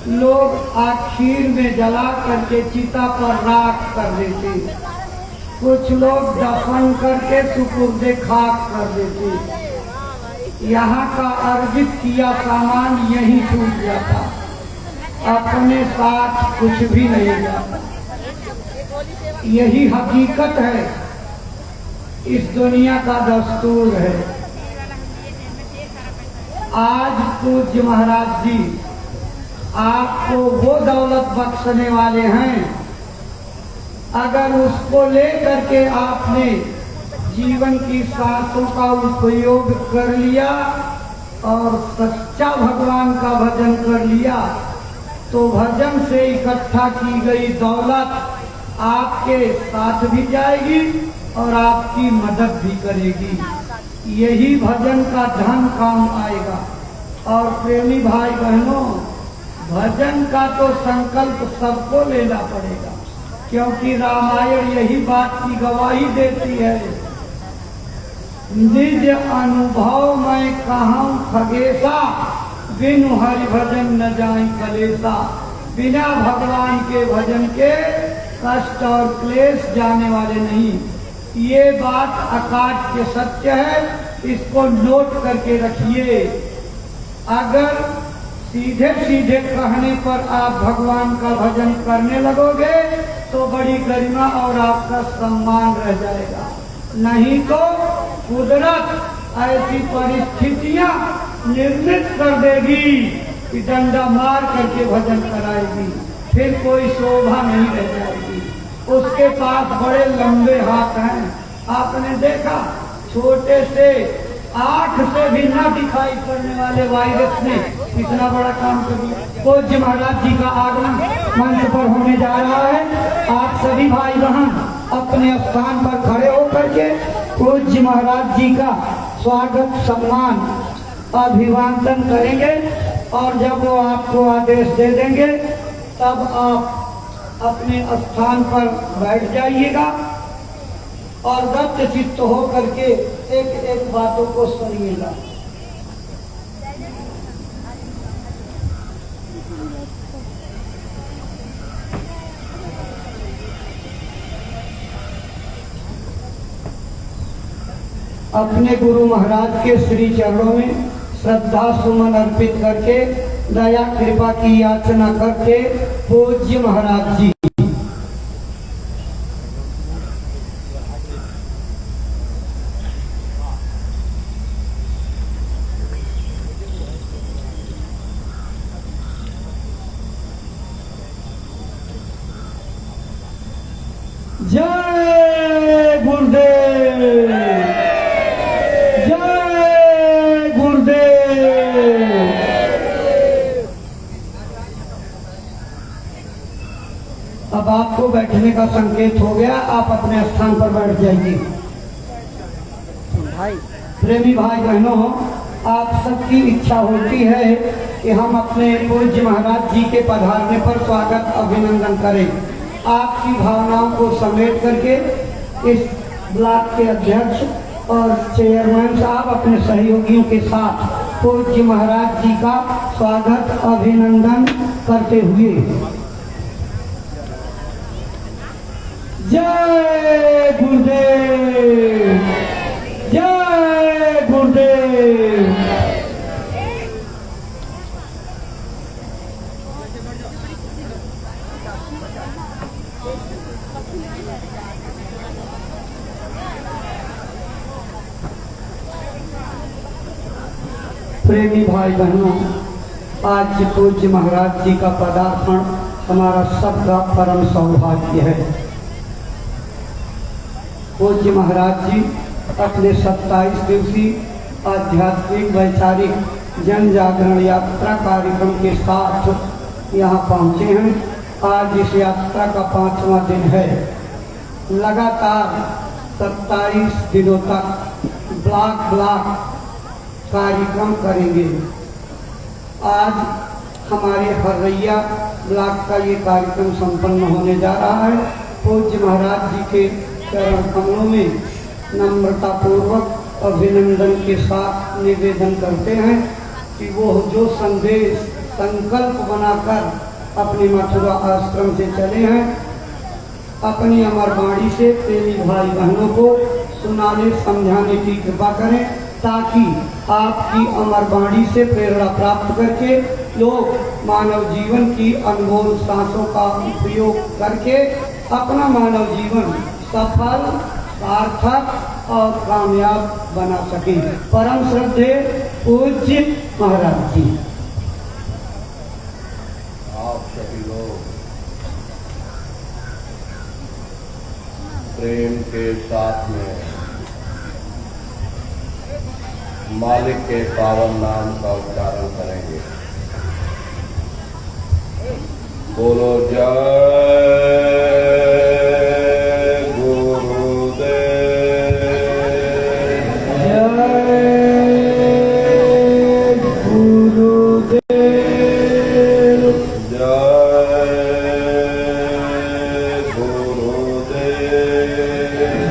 लोग आखिर में जला करके चिता पर राख कर देते, कुछ लोग दफन करके सुपुर्दे खाक कर देते। यहाँ का अर्जित किया सामान यही छूट जाता, अपने साथ कुछ भी नहीं जाता। यही हकीकत है, इस दुनिया का दस्तूर है। आज पूज्य महाराज जी आपको वो दौलत बख्शने वाले हैं, अगर उसको लेकर के आपने जीवन की सांसों का उपयोग कर लिया और सच्चा भगवान का भजन कर लिया, तो भजन से इकट्ठा की गई दौलत आपके साथ भी जाएगी और आपकी मदद भी करेगी। यही भजन का धन काम आएगा। और प्रेमी भाई बहनों, भजन का तो संकल्प सबको लेना पड़ेगा, क्योंकि रामायण यही बात की गवाही देती है। निज अनुभव में कहूँ खगेसा, बिनु हरि भजन न जाई कलेसा। बिना भगवान के भजन के कष्ट और क्लेश जाने वाले नहीं। ये बात अकाट्य सत्य है, इसको नोट करके रखिए। अगर सीधे सीधे कहने पर आप भगवान का भजन करने लगोगे तो बड़ी गरिमा और आपका सम्मान रह जाएगा, नहीं तो कुदरत ऐसी परिस्थितियां निर्मित कर देगी कि डंडा मार करके भजन कराएगी, फिर कोई शोभा नहीं रह जाएगी। उसके पास बड़े लंबे हाथ हैं। आपने देखा, छोटे से आंख से भी न दिखाई पड़ने वाले वायरस ने इतना बड़ा काम कर दिया। पूज्य महाराज जी का आगमन मंच पर होने जा रहा है। आप सभी भाई बहन अपने स्थान पर खड़े होकर के पूज्य महाराज जी का स्वागत सम्मान अभिवादन करेंगे, और जब वो आपको आदेश दे देंगे तब आप अपने स्थान पर बैठ जाइएगा और दत्त चित्त हो करके एक एक बातों को सुनिएगा। अपने गुरु महाराज के श्री चरणों में श्रद्धा सुमन अर्पित करके दया कृपा की याचना करके पूज्य महाराज जी जय गुरुदेव, जय गुरुदेव। अब आपको बैठने का संकेत हो गया, आप अपने स्थान पर बैठ जाइए। प्रेमी भाई बहनों, आप सबकी इच्छा होती है कि हम अपने पूज्य महाराज जी के पधारने पर स्वागत अभिनंदन करें। आपकी भावनाओं को समेट करके इस ब्लॉक के अध्यक्ष और चेयरमैन साहब अपने सहयोगियों के साथ पूज्य महाराज जी का स्वागत अभिनंदन करते हुए जय गुरुदेव, जय गुरुदेव। प्रेमी भाई बहनों, आज पूज्य महाराज जी का पदार्पण हमारा सबका परम सौभाग्य है। पूज्य महाराज जी अपने 27 दिवसीय आध्यात्मिक वैचारिक जन जागरण यात्रा कार्यक्रम के साथ यहाँ पहुँचे हैं। आज इस यात्रा का 5वां दिन है। लगातार 27 दिनों तक ब्लॉक कार्यक्रम करेंगे। आज हमारे हरैया ब्लॉक का ये कार्यक्रम संपन्न होने जा रहा है। पूज्य महाराज जी के चरण कमलों में नम्रता पूर्वक अभिनंदन के साथ निवेदन करते हैं कि वो जो संदेश संकल्प बनाकर अपने मथुरा आश्रम से चले हैं। अपनी अमर वाणी से प्रेमी भाई बहनों को सुनाने समझाने की कृपा करें, ताकि आपकी अमर वाणी से प्रेरणा प्राप्त करके लोग मानव जीवन की अनमोल सांसों का उपयोग करके अपना मानव जीवन सफल, सार्थक और कामयाब बना सकें। परम श्रद्धेय पूज्य महाराज जी, आप सभी लोग प्रेम के साथ में मालिक के पावन नाम का उच्चारण करेंगे। बोलो जय गुरुदेव, जय गुरुदेव, जय गुरुदेव,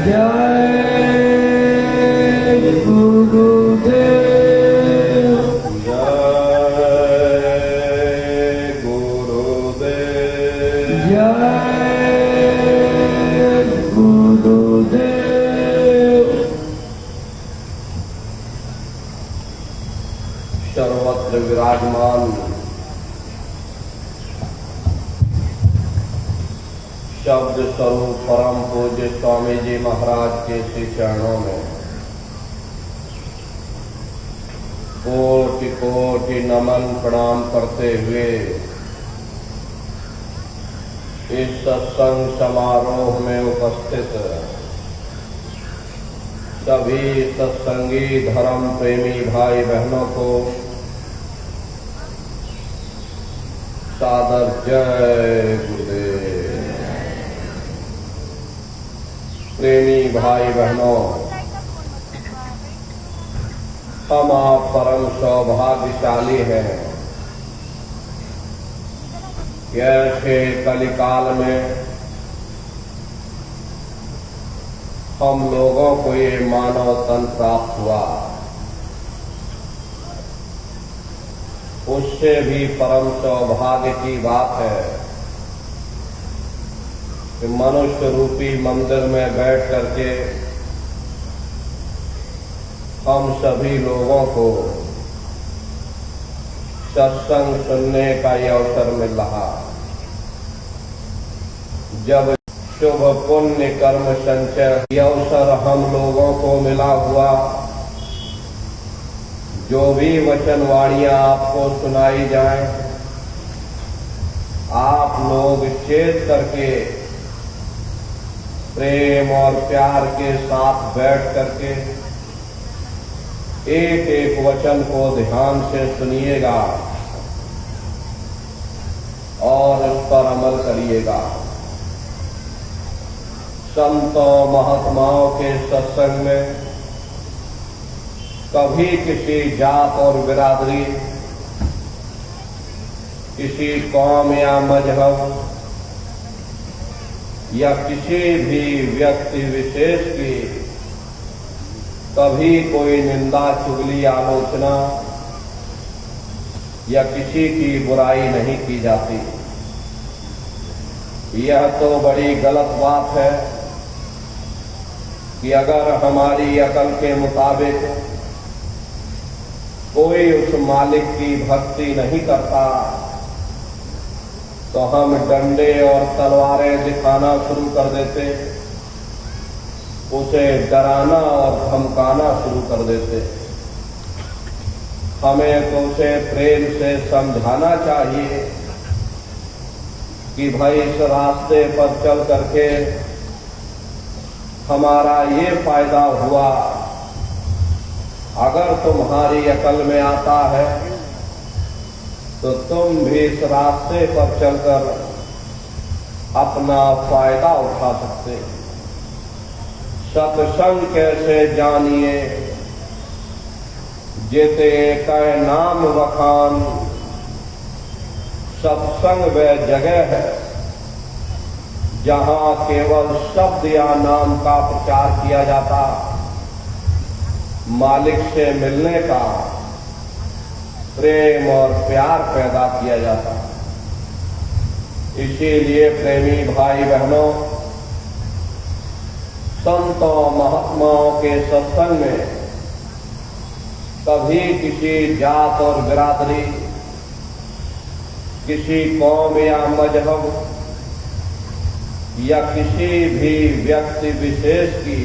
जय गुरुदेव, जय गुरुदेव, जय गुरुदेव। सर्वत्र विराजमान शब्द स्वरूप परम पूज्य स्वामी जी महाराज के श्री चरणों में कोटि कोटि नमन प्रणाम करते हुए इस सत्संग समारोह में उपस्थित सभी सत्संगी धर्म प्रेमी भाई बहनों को सादर जय गुरुदेव। प्रेमी भाई बहनों, हम आप परम सौभाग्यशाली हैं कि ऐसे कलिकाल में हम लोगों को ये मानव तन प्राप्त हुआ। उससे भी परम सौभाग्य की बात है कि मनुष्य रूपी मंदिर में बैठ करके हम सभी लोगों को सत्संग सुनने का ये अवसर मिल रहा। जब शुभ पुण्य कर्म संचय ये अवसर हम लोगों को मिला हुआ, जो भी वचन वाणियां आपको सुनाई जाएं, आप लोग चेत करके प्रेम और प्यार के साथ बैठ करके एक एक वचन को ध्यान से सुनिएगा और उस पर अमल करिएगा। संतों महात्माओं के सत्संग में कभी किसी जात और बिरादरी, किसी कौम या मजहब या किसी भी व्यक्ति विशेष की कभी कोई निंदा, चुगली, आलोचना या किसी की बुराई नहीं की जाती। यह तो बड़ी गलत बात है कि अगर हमारी अकल के मुताबिक कोई उस मालिक की भक्ति नहीं करता तो हम डंडे और तलवारें दिखाना शुरू कर देते, उसे डराना और धमकाना शुरू कर देते। हमें तो उसे प्रेम से समझाना चाहिए कि भाई इस रास्ते पर चल करके हमारा ये फायदा हुआ, अगर तुम्हारी अकल में आता है तो तुम भी इस रास्ते पर चलकर अपना फायदा उठा सकते। सत्संग कैसे जानिए, जेते कह नाम वखान, सत्संग वह जगह है जहां केवल शब्द या नाम का प्रचार किया जाता, मालिक से मिलने का प्रेम और प्यार पैदा किया जाता है। इसीलिए प्रेमी भाई बहनों, संतों महात्माओं के सत्संग में कभी किसी जात और बिरादरी, किसी कौम या मजहब या किसी भी व्यक्ति विशेष की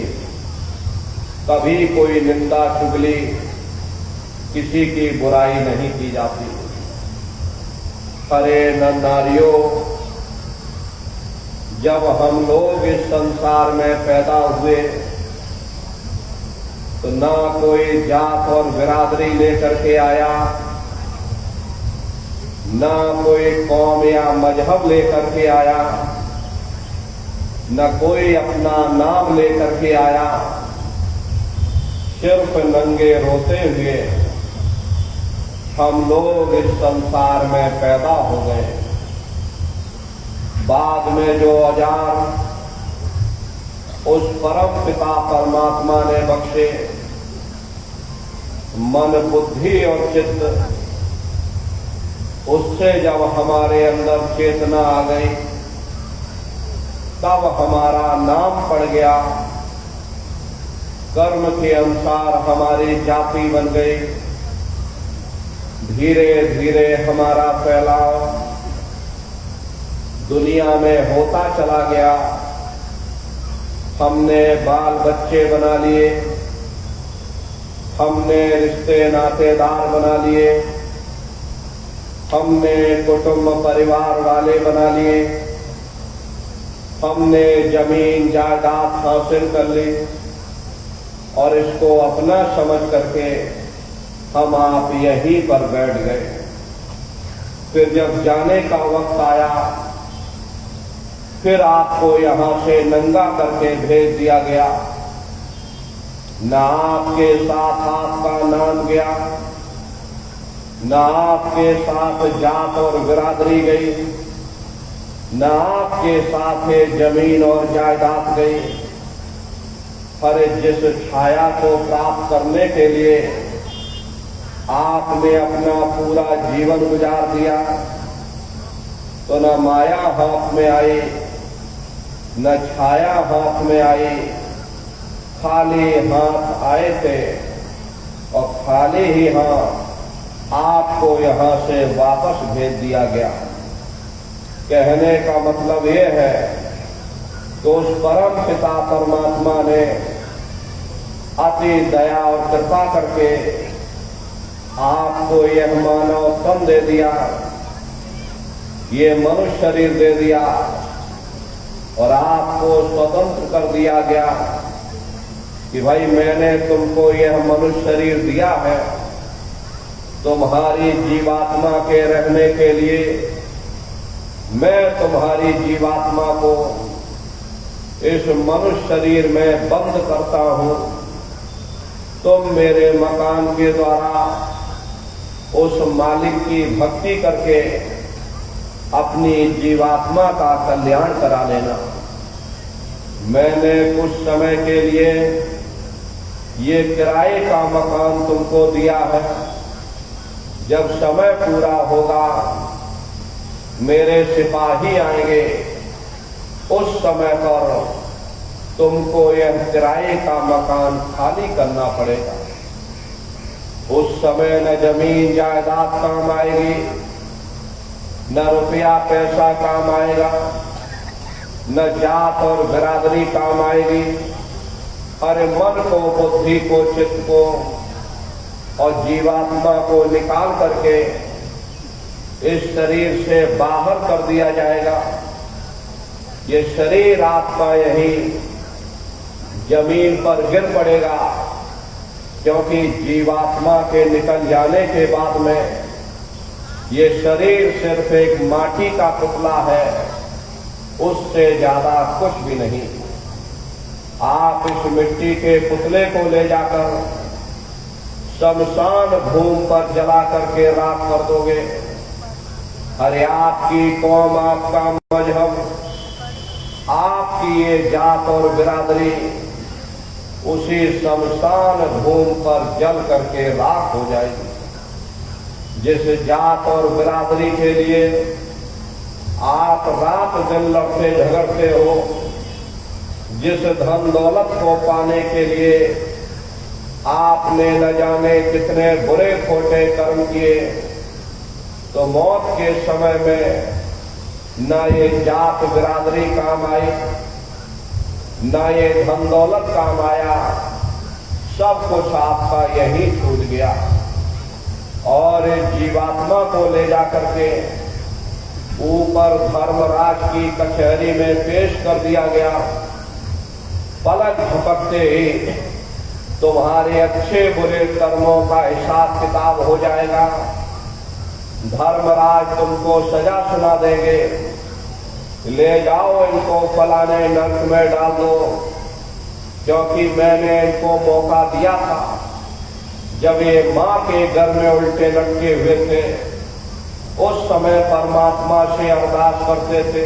कभी कोई निंदा चुगली, किसी की बुराई नहीं की जाती। अरे नारियों, जब हम लोग इस संसार में पैदा हुए तो ना कोई जात और बिरादरी लेकर के आया, ना कोई कौम या मजहब लेकर के आया, न कोई अपना नाम लेकर के आया। सिर्फ नंगे रोते हुए हम लोग इस संसार में पैदा हो गए। बाद में जो औजार उस परम पिता परमात्मा ने बख्शे, मन बुद्धि और चित्त, उससे जब हमारे अंदर चेतना आ गई, तब हमारा नाम पड़ गया। कर्म के अनुसार हमारी जाति बन गई। धीरे धीरे हमारा फैलाव दुनिया में होता चला गया। हमने बाल बच्चे बना लिए, हमने रिश्ते नातेदार बना लिए, हमने कुटुंब परिवार वाले बना लिए, हमने जमीन जायदाद हासिल कर ली और इसको अपना समझ करके हम आप यहीं पर बैठ गए। फिर जब जाने का वक्त आया, फिर आपको यहां से नंगा करके भेज दिया गया। न आपके साथ आपका नाम गया, न आपके साथ जात और बिरादरी गई, न आपके साथ जमीन और जायदाद गई। पर जिस छाया को प्राप्त करने के लिए आपने अपना पूरा जीवन गुजार दिया, तो न माया हाथ में आई, न छाया हाथ में आई, खाली हाथ आए थे और खाली ही हाथ आपको यहां से वापस भेज दिया गया। कहने का मतलब ये है कि उस परम पिता परमात्मा ने अति दया और कृपा करके आपको यह मानव तन दे दिया, ये मनुष्य शरीर दे दिया और आपको स्वतंत्र कर दिया गया कि भाई मैंने तुमको यह मनुष्य शरीर दिया है तुम्हारी जीवात्मा के रहने के लिए। मैं तुम्हारी जीवात्मा को इस मनुष्य शरीर में बंद करता हूं। तुम मेरे मकान के द्वारा उस मालिक की भक्ति करके अपनी जीवात्मा का कल्याण करा लेना। मैंने कुछ समय के लिए ये किराए का मकान तुमको दिया है। जब समय पूरा होगा मेरे सिपाही आएंगे, उस समय पर तुमको यह किराए का मकान खाली करना पड़ेगा। उस समय न जमीन जायदाद काम आएगी, न रुपया पैसा काम आएगा, न जात और बिरादरी काम आएगी। अरे मन को, बुद्धि को, चित्त को और जीवात्मा को निकाल करके इस शरीर से बाहर कर दिया जाएगा। ये शरीर आपका यही जमीन पर गिर पड़ेगा, क्योंकि जीवात्मा के निकल जाने के बाद में ये शरीर सिर्फ एक माटी का पुतला है, उससे ज्यादा कुछ भी नहीं। आप इस मिट्टी के पुतले को ले जाकर शमशान भूमि पर जला करके राख कर दोगे। अरे आपकी कौम, आपका मजहब, आपकी ये जात और बिरादरी उसी शमशान भूमि पर जल करके राख हो जाएगी। जिस जात और बिरादरी के लिए आप रात दिन लड़ते झगड़ते हो, जिस धन दौलत को पाने के लिए आपने न जाने कितने बुरे खोटे कर्म किए, तो मौत के समय में न ये जात बिरादरी काम आई, न ये धन दौलत काम आया, सब कुछ आपका यही छूट गया और जीवात्मा को ले जाकर के ऊपर धर्मराज की कचहरी में पेश कर दिया गया। पलक झपकते ही तुम्हारे अच्छे बुरे कर्मों का हिसाब किताब हो जाएगा। धर्मराज तुमको सजा सुना देंगे, ले जाओ इनको फलाने नरक में डाल दो, क्योंकि मैंने इनको मौका दिया था जब ये मां के घर में उल्टे लटके हुए थे। उस समय परमात्मा से अरदास करते थे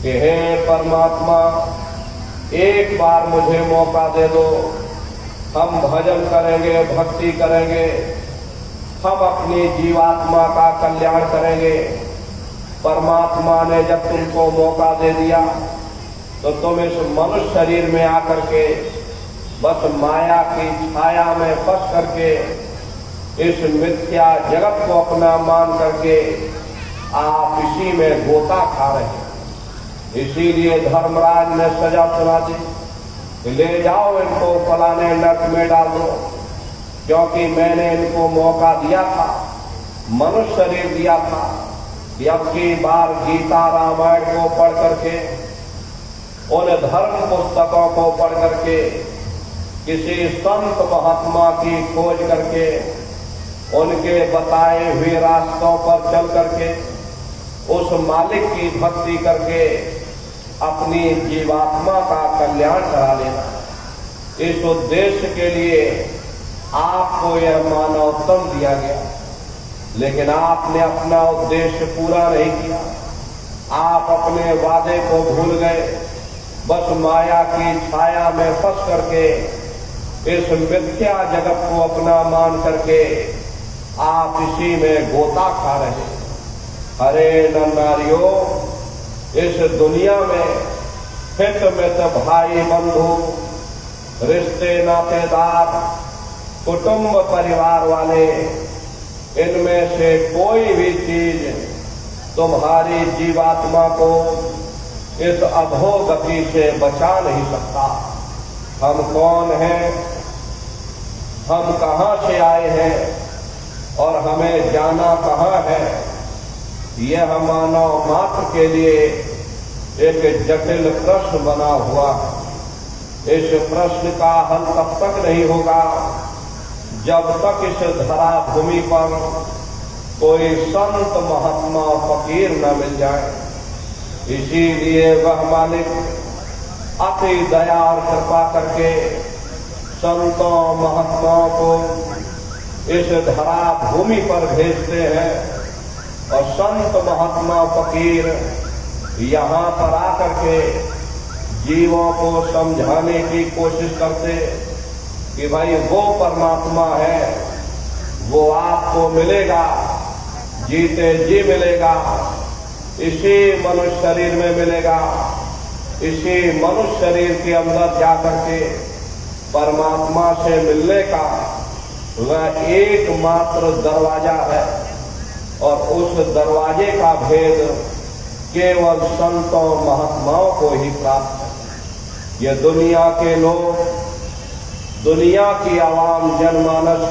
कि हे परमात्मा, एक बार मुझे मौका दे दो, हम भजन करेंगे, भक्ति करेंगे, हम अपनी जीवात्मा का कल्याण करेंगे। परमात्मा ने जब तुमको मौका दे दिया तो तुम इस मनुष्य शरीर में आकर के बस माया की छाया में फंस करके इस मिथ्या जगत को अपना मान करके आप इसी में गोता खा रहे हैं। इसीलिए धर्मराज ने सजा सुना दी, ले जाओ इनको फलाने नरक में डाल दो, क्योंकि मैंने इनको मौका दिया था, मनुष्य शरीर दिया था कि अब की बार गीता रामायण को पढ़ करके, उन धर्म पुस्तकों को पढ़ करके, किसी संत महात्मा की खोज करके, उनके बताए हुए रास्तों पर चल करके, उस मालिक की भक्ति करके अपनी जीवात्मा का कल्याण करा लेना। इस उद्देश्य के लिए आपको यह मानवतम दिया गया, लेकिन आपने अपना उद्देश्य पूरा नहीं किया। आप अपने वादे को भूल गए, बस माया की छाया में फंस करके इस मिथ्या जगत को अपना मान करके आप इसी में गोता खा रहे हैं। अरे नरनारियों, इस दुनिया में हित मित भाई बंधु, रिश्ते नातेदार, कुटुंब परिवार वाले, इनमें से कोई भी चीज तुम्हारी जीवात्मा को इस अधोगति से बचा नहीं सकता। हम कौन हैं, हम कहां से आए हैं और हमें जाना कहां है, यह मानव मात्र के लिए एक जटिल प्रश्न बना हुआ है। इस प्रश्न का हल तब तक नहीं होगा जब तक इस धरा भूमि पर कोई संत महात्मा फकीर न मिल जाए। इसीलिए वह मालिक अति दया और कृपा करके संतों महात्माओं को इस धरा भूमि पर भेजते हैं और संत महात्मा फकीर यहाँ पर आकर के जीवों को समझाने की कोशिश करते कि भाई वो परमात्मा है, वो आपको मिलेगा, जीते जी मिलेगा, इसी मनुष्य शरीर में मिलेगा। इसी मनुष्य शरीर के अंदर जाकर के परमात्मा से मिलने का वह एकमात्र दरवाजा है और उस दरवाजे का भेद केवल संतों महात्माओं को ही प्राप्त है। ये दुनिया के लोग, दुनिया की आवाम जनमानस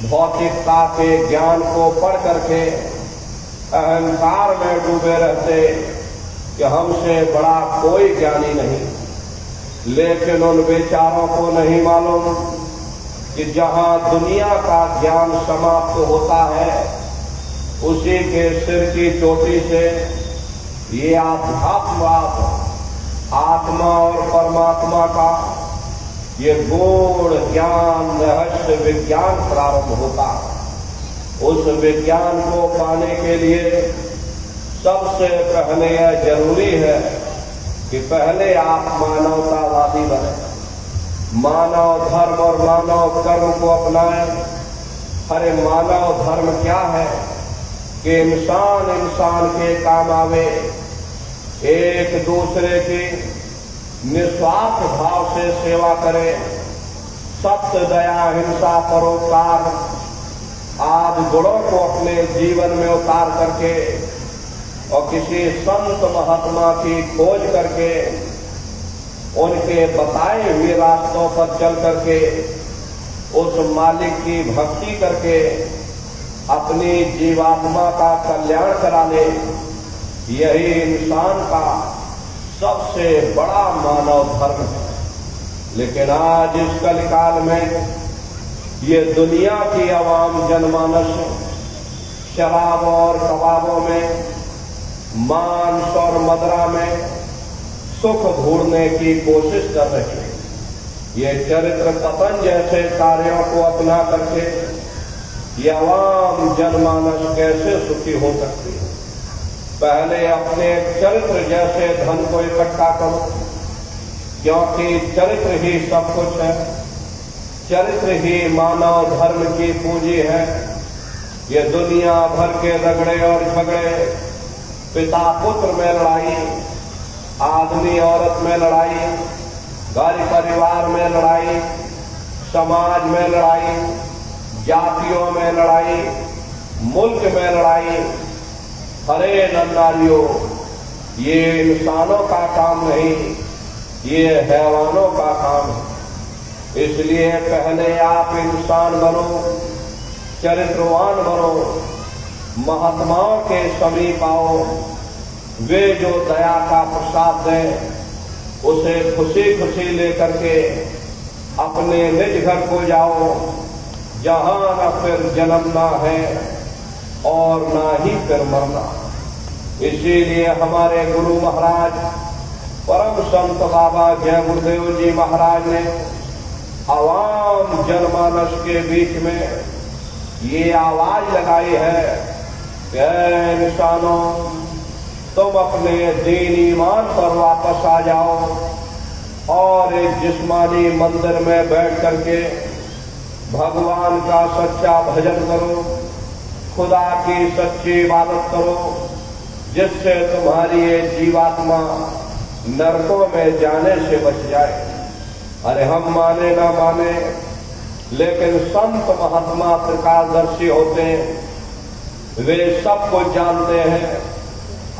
भौतिकता के ज्ञान को पढ़ करके अहंकार में डूबे रहते कि हमसे बड़ा कोई ज्ञानी नहीं, लेकिन उन बेचारों को नहीं मालूम कि जहां दुनिया का ज्ञान समाप्त होता है, उसी के सिर की चोटी से ये आध्यात्मवाद, आत्मा और परमात्मा का ये गूढ़ ज्ञान, रहस्य विज्ञान प्रारंभ होता है। उस विज्ञान को पाने के लिए सबसे पहले यह जरूरी है कि पहले आप मानवतावादी बने, मानव धर्म और मानव कर्म को अपनाएं, अरे मानव धर्म क्या है कि इंसान इंसान के काम आवे, एक दूसरे की निस्वार्थ भाव से सेवा करे, सत्य दया हिंसा परोपकार आदि गुणों को अपने जीवन में उतार करके और किसी संत महात्मा की खोज करके उनके बताए हुए रास्तों पर चल करके उस मालिक की भक्ति करके अपनी जीवात्मा का कल्याण करा ले, यही इंसान का सबसे बड़ा मानव धर्म है। लेकिन आज इस कलिकाल में ये दुनिया की आवाम जनमानस शराब और कबाबों में, मांस और मदिरा में सुख ढूंढने की कोशिश कर रही है। ये चरित्र पतन जैसे कार्यों को अपना करके ये आवाम जनमानस कैसे सुखी हो सकती है? पहले अपने चरित्र जैसे धन को इकट्ठा करो, क्योंकि चरित्र ही सब कुछ है, चरित्र ही मानव धर्म की पूंजी है। ये दुनिया भर के रगड़े और झगड़े, पिता पुत्र में लड़ाई, आदमी औरत में लड़ाई, घर परिवार में लड़ाई, समाज में लड़ाई, जातियों में लड़ाई, मुल्क में लड़ाई, हरे नारियों, ये इंसानों का काम नहीं, ये हैवानों का काम है। इसलिए पहले आप इंसान बनो, चरित्रवान बनो, महात्माओं के समीप आओ, वे जो दया का प्रसाद दें उसे खुशी खुशी लेकर के अपने निज घर को जाओ, जहां न फिर जन्मना है और ना ही फिर मरना। इसीलिए हमारे गुरु महाराज परम संत बाबा जय गुरुदेव जी महाराज ने आवाम जनमानस के बीच में ये आवाज लगाई है कि इंसानों, तुम अपने दीन ईमान पर वापस आ जाओ और एक जिस्मानी मंदिर में बैठ करके भगवान का सच्चा भजन करो, खुदा की सच्ची इबादत करो, जिससे तुम्हारी ये जीवात्मा नरकों में जाने से बच जाए। अरे हम माने ना माने, लेकिन संत महात्मा त्रिकालदर्शी होते हैं, वे सब कुछ जानते हैं।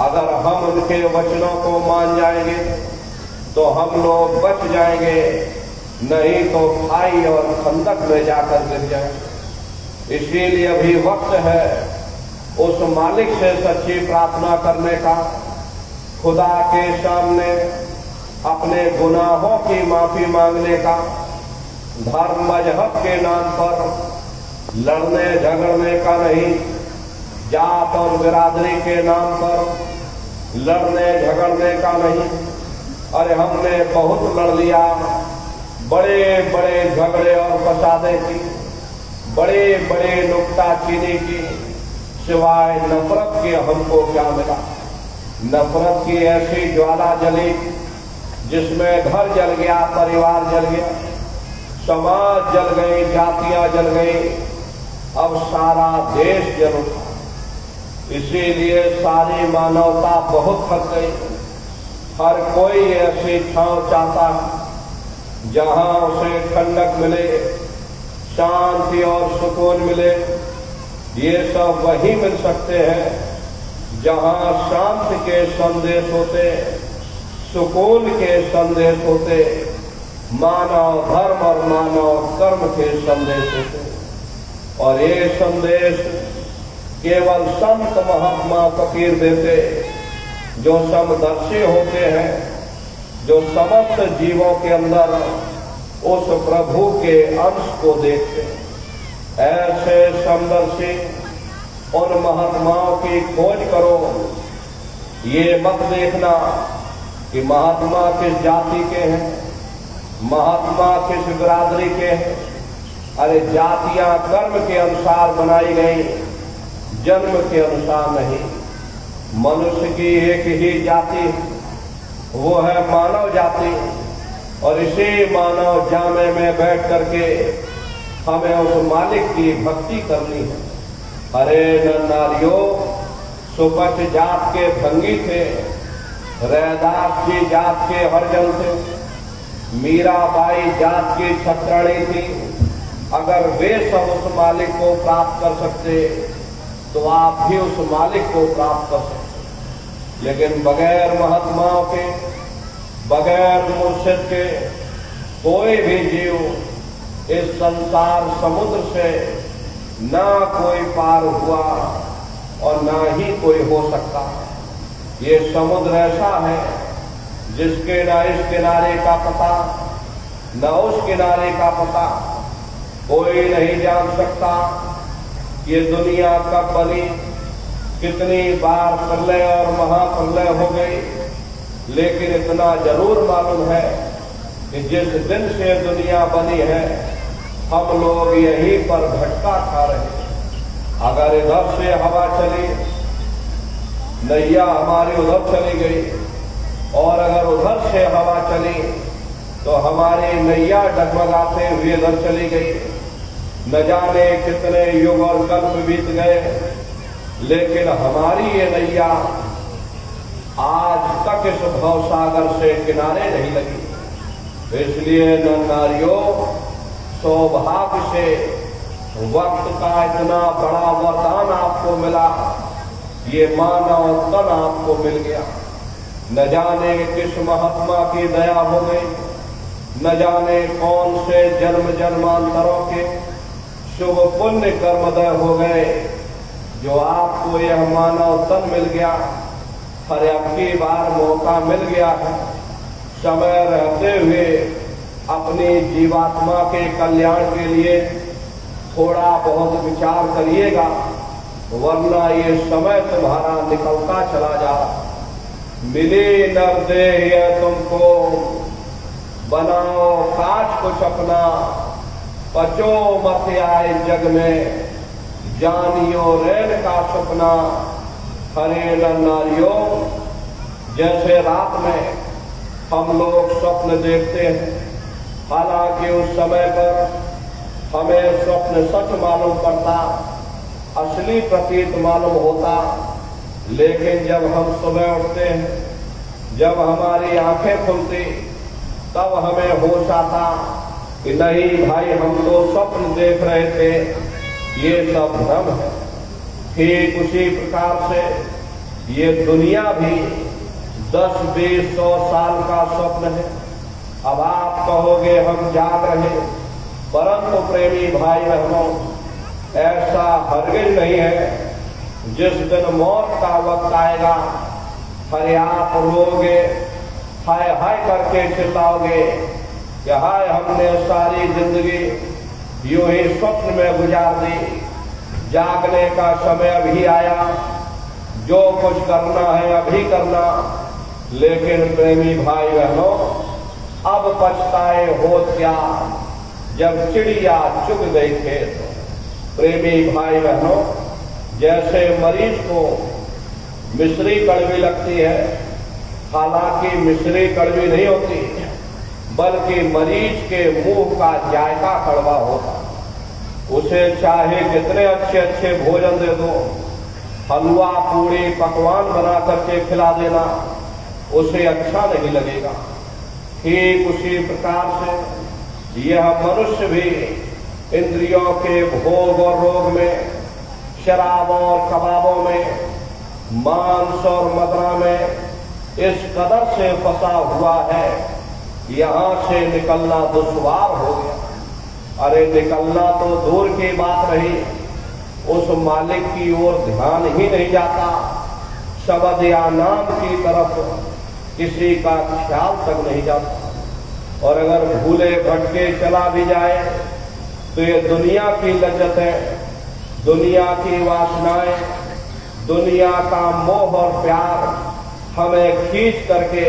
अगर हम उनके वचनों को मान जाएंगे तो हम लोग बच जाएंगे, नहीं तो खाई और खंदक में जाकर गिर जाएंगे। इसीलिए अभी वक्त है उस मालिक से सच्ची प्रार्थना करने का, खुदा के सामने अपने गुनाहों की माफी मांगने का, धर्म मजहब के नाम पर लड़ने झगड़ने का नहीं, जात और बिरादरी के नाम पर लड़ने झगड़ने का नहीं। अरे हमने बहुत लड़ लिया, बड़े बड़े झगड़े और फसादे की, बड़े बड़े नुक्ताचीनी की, सिवाय नफरत के हमको क्या मिला? नफरत की ऐसी ज्वाला जली जिसमें घर जल गया, परिवार जल गया, समाज जल गई, जातियां जल गई, अब सारा देश जल उठा। इसीलिए सारी मानवता बहुत थक गई। हर कोई ऐसी छांव चाहता है जहां उसे ठंडक मिले, शांति और सुकून मिले। ये सब वही मिल सकते हैं जहां शांति के संदेश होते, सुकून के संदेश होते, मानव धर्म और मानव कर्म के संदेश होते। और ये संदेश केवल संत महात्मा फकीर देते, जो समदर्शी होते हैं, जो समस्त जीवों के अंदर उस प्रभु के अंश को देखते हैं। ऐसे समदर्शी उन महात्माओं की खोज करो। ये मत देखना कि महात्मा किस जाति के हैं, महात्मा किस बिरादरी के हैं। अरे जातियां कर्म के अनुसार बनाई गई, जन्म के अनुसार नहीं। मनुष्य की एक ही जाति, वो है मानव जाति। और इसी मानव जामे में बैठ करके हमें उस मालिक की भक्ति करनी है। अरे नर नारियों, सुपच जात के भंगी थे, रैदास जी जात के हरजन थे, मीराबाई जात की छत्राणी थी। अगर वे सब उस मालिक को प्राप्त कर सकते तो आप भी उस मालिक को प्राप्त कर सकते। लेकिन बगैर महात्माओं के, बगैर मुर्शिद के कोई भी जीव इस संसार समुद्र से ना कोई पार हुआ और ना ही कोई हो सकता। ये समुद्र ऐसा है जिसके ना इस किनारे का पता न उस किनारे का पता कोई नहीं जान सकता। ये दुनिया कब बनी, कितनी बार प्रलय और महाप्रलय हो गई, लेकिन इतना जरूर मालूम है कि जिस दिन से दुनिया बनी है हम लोग यहीं पर भटका खा रहे हैं। अगर इधर से हवा चली, नैया हमारी उधर चली गई, और अगर उधर से हवा चली तो हमारी नैया डगमगाते हुए इधर चली गई। न जाने कितने युग और कल्प बीत गए, लेकिन हमारी ये नैया आज तक इस भवसागर से किनारे नहीं लगी। इसलिए नर नारियों, सौभाग्य से वक्त का इतना बड़ा वरदान आपको मिला, ये मानव तन आपको मिल गया। न जाने किस महात्मा की दया हो गई, न जाने कौन से जन्म जन्मांतरों के शुभ पुण्य कर्मदय हो गए जो आपको यह मानव तन मिल गया। हर अब की बार मौका मिल गया है, समय रहते हुए अपनी जीवात्मा के कल्याण के लिए थोड़ा बहुत विचार करिएगा, वरना ये समय तुम्हारा निकलता चला जा। मिली नरदेह तुमको, बनाओ काज कुछ अपना, बचो मत आए जग में, जानियो रैन का सपना। हरे नर नारियों, जैसे रात में हम लोग स्वप्न देखते हैं, हालांकि उस समय पर हमें स्वप्न सच मालूम पड़ता, असली प्रतीत मालूम होता, लेकिन जब हम सुबह उठते हैं, जब हमारी आंखें खुलती, तब हमें होश आता कि नहीं भाई, हम तो स्वप्न देख रहे थे, ये सब भ्रम है। ठीक उसी प्रकार से ये दुनिया भी 10, 20, 100 साल का स्वप्न है। अब आप कहोगे हम जाग रहे, परंतु प्रेमी भाई बहनों, ऐसा हरगिज नहीं है। जिस दिन मौत का वक्त आएगा, अरे आप रोगे, हाय हाय करके चिल्लाओगे कि हाय, हमने सारी जिंदगी यूं ही स्वप्न में गुजार दी, जागने का समय अभी आया, जो कुछ करना है अभी करना। लेकिन प्रेमी भाई बहनों, अब पछताए होत क्या जब चिड़िया चुग गई खेत। प्रेमी भाई बहनों, जैसे मरीज को मिश्री कड़वी लगती है, हालांकि मिश्री कड़वी नहीं होती, बल्कि मरीज के मुंह का जायका कड़वा होता। उसे चाहे कितने अच्छे अच्छे भोजन दे दो, हलवा पूड़ी पकवान बना करके खिला देना, उसे अच्छा नहीं लगेगा। ठीक उसी प्रकार से यह मनुष्य भी इंद्रियों के भोग और रोग में, शराब और कबाबों में, मांस और मदिरा में इस कदर से फंसा हुआ है, यहां से निकलना दुश्वार हो गया। अरे निकलना तो दूर की बात रही, उस मालिक की ओर ध्यान ही नहीं जाता, शब्द या नाम की तरफ किसी का ख्याल तक नहीं जाता। और अगर भूले भटके चला भी जाए तो ये दुनिया की लज्जत है, दुनिया की वासनाएं, दुनिया का मोह और प्यार हमें खींच करके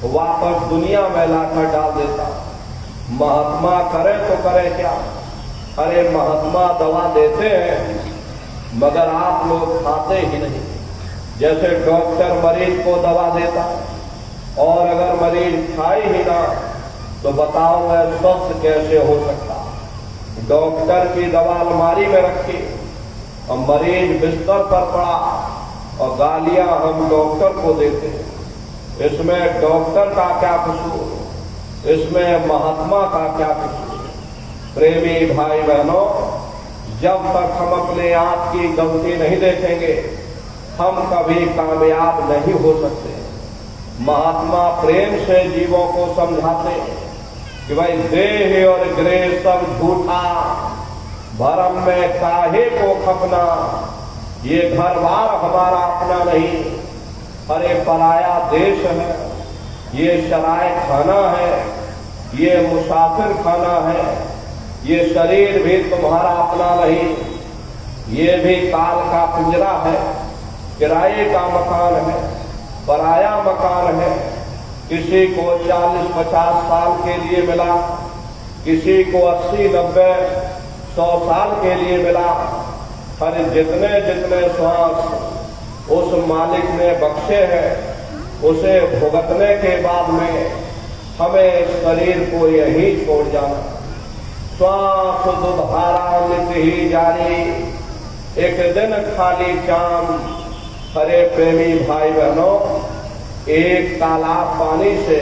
वापस दुनिया में लाकर डाल देता। महात्मा करे तो करे क्या? अरे महात्मा दवा देते हैं मगर आप लोग खाते ही नहीं। जैसे डॉक्टर मरीज को दवा देता और अगर मरीज खाए ही ना तो बताओ वह स्वस्थ कैसे हो सकता। डॉक्टर की दवा अलमारी में रखी और मरीज बिस्तर पर पड़ा और गालियां हम डॉक्टर को देते हैं। इसमें डॉक्टर का क्या कसूर, इसमें महात्मा का क्या कसूर। प्रेमी भाई बहनों, जब तक हम अपने आप की गलती नहीं देखेंगे हम कभी कामयाब नहीं हो सकते। महात्मा प्रेम से जीवों को समझाते कि भाई देह और गृह सब झूठा, भरम में काहे को खपना, ये घर बार हमारा अपना नहीं, अरे पराया देश है, ये शराय खाना है, ये मुसाफिर खाना है, ये शरीर भी तुम्हारा अपना नहीं, ये भी काल का पिंजरा है, किराए का मकान है, पराया मकान है। किसी को 40-50 साल के लिए मिला, किसी को 80-90-100 साल के लिए मिला। पर जितने जितने श्वास उस मालिक ने बख्शे हैं उसे भुगतने के बाद में हमें शरीर को यही छोड़ जाना। श्वास दुधारा नित ही जारी, एक दिन खाली चांद। हरे प्रेमी भाई बहनों, एक तालाब पानी से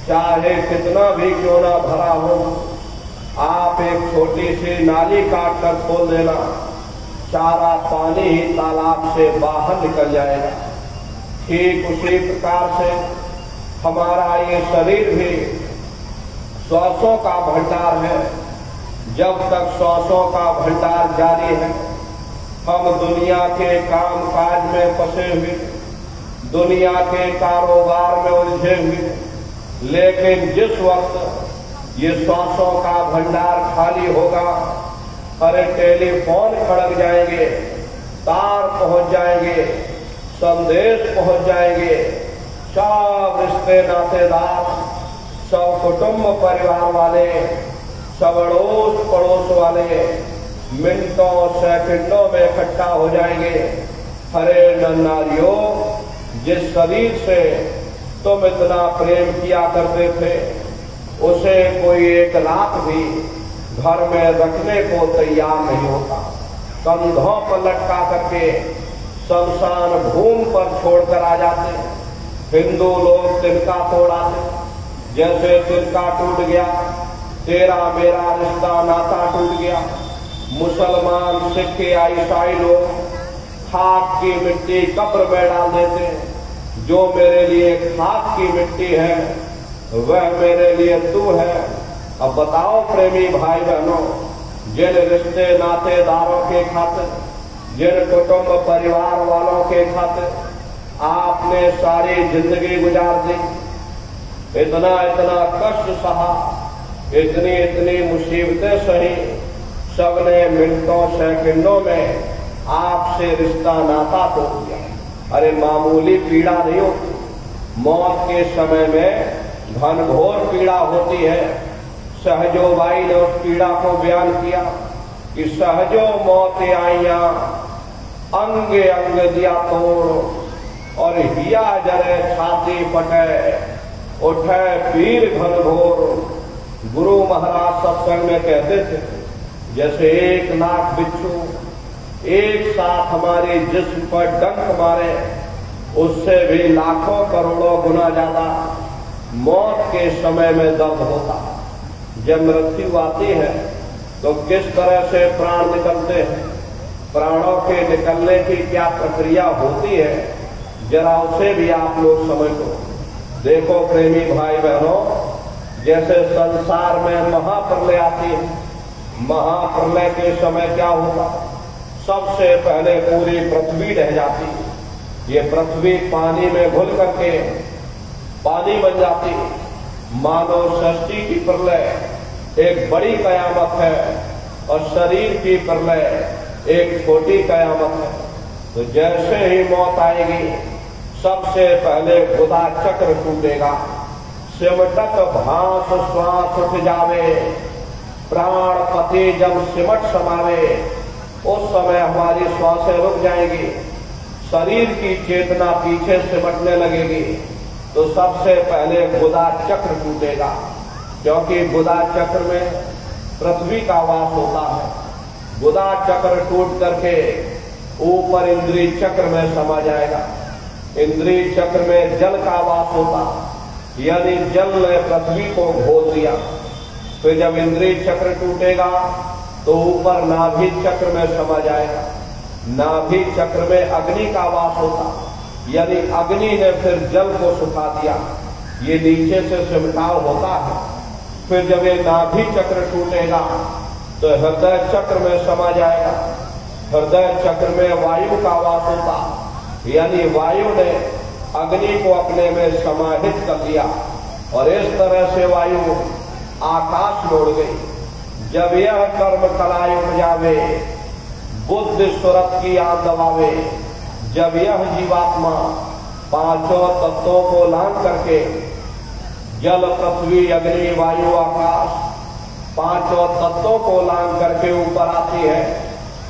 चाहे कितना भी क्यों ना भरा हो, आप एक छोटी सी नाली काट कर खोल देना, सारा पानी ही तालाब से बाहर निकल जाएगा। ठीक उसी प्रकार से हमारा ये शरीर भी श्वासों का भंडार है। जब तक श्वासों का भंडार जारी है हम दुनिया के काम काज में फंसे हुए, दुनिया के कारोबार में उलझे हुए, लेकिन जिस वक्त ये श्वासों का भंडार खाली होगा, अरे टेलीफोन खड़क जाएंगे, तार पहुंच जाएंगे, संदेश पहुंच जाएंगे, सब रिश्ते नातेदार, सब कुटुंब परिवार वाले, सब अड़ोस पड़ोस वाले मिनटों सेकंडों में इकट्ठा हो जाएंगे। हरे नन्नारियों, जिस शरीर से तुम इतना प्रेम किया करते थे उसे कोई 1 लाख भी घर में रखने को तैयार नहीं होता। कंधों पर लटका करके शमशान भूमि पर छोड़कर आ जाते। हिंदू लोग तिनका तोड़ाते, जैसे तिनका टूट गया तेरा मेरा रिश्ता नाता टूट गया। मुसलमान सिख ईसाई लोग खाक की मिट्टी कब्र में डाल देते। जो मेरे लिए खाक की मिट्टी है वह मेरे लिए तू है। अब बताओ प्रेमी भाई बहनों, जिन रिश्ते नातेदारों के खातिर, जिन कुटुंब परिवार वालों के खातिर आपने सारी जिंदगी गुजार दी, इतना इतना कष्ट सहा, इतनी इतनी मुसीबतें सही, सबने मिनटों सेकंडों में आपसे रिश्ता नाता तोड़ दिया। अरे मामूली पीड़ा नहीं होती, मौत के समय में घनघोर पीड़ा होती है। सहजोबाई ने उस पीड़ा को बयान किया कि सहजो मौत आइया, अंग अंग दिया तोड़, और हिया जरे छाती फटे, उठे पीर घनघोर। गुरु महाराज सत्संग में कहते थे जैसे 1 लाख बिच्छू एक साथ हमारे जिस्म पर डंक मारे, उससे भी लाखों करोड़ों गुना ज्यादा मौत के समय में दर्द होता। जब मृत्यु आती है तो किस तरह से प्राण निकलते हैं, प्राणों के निकलने की क्या प्रक्रिया होती है, जरा उसे भी आप लोग समझ लो। देखो प्रेमी भाई बहनों, जैसे संसार में महाप्रलय आती है, महाप्रलय के समय क्या होगा, सबसे पहले पूरी पृथ्वी रह जाती है। ये पृथ्वी पानी में घुल करके पानी बन जाती है। मानव सृष्टि की प्रलय एक बड़ी कयामत है और शरीर की प्रलय एक छोटी कयामत है। तो जैसे ही मौत आएगी सबसे पहले गुदा चक्र टूटेगा, सिमटक भास श्वास उठ जावे, प्राण पति जब सिमट समावे, उस समय हमारी श्वासें रुक जाएंगी, शरीर की चेतना पीछे सिमटने लगेगी। तो सबसे पहले गुदा चक्र टूटेगा, क्योंकि गुदा चक्र में पृथ्वी का वास होता है। बुधा चक्र टूट करके ऊपर इंद्रिय चक्र में समा जाएगा। इंद्रिय चक्र में जल का वास होता, यानी जल ने पृथ्वी को घोल दिया। फिर जब इंद्रिय चक्र टूटेगा तो ऊपर नाभि चक्र में समा जाएगा। नाभि चक्र में अग्नि का वास होता, यानी अग्नि ने फिर जल को सुखा दिया। ये नीचे से सिमटाव होता है। फिर जब ये नाभि चक्र टूटेगा तो हृदय चक्र में समा जाएगा। हृदय चक्र में वायु का वास होता, यानी वायु ने अग्नि को अपने में समाहित कर लिया और इस तरह से वायु आकाश में उड़ गई। जब यह कर्म कलाय उपजावे, बुद्धि सुरत की आन दबावे, जब यह जीवात्मा पांचों तत्वों को लांग करके जल पृथ्वी अग्नि वायु आकाश पांचों तत्वों को लांग करके ऊपर आती है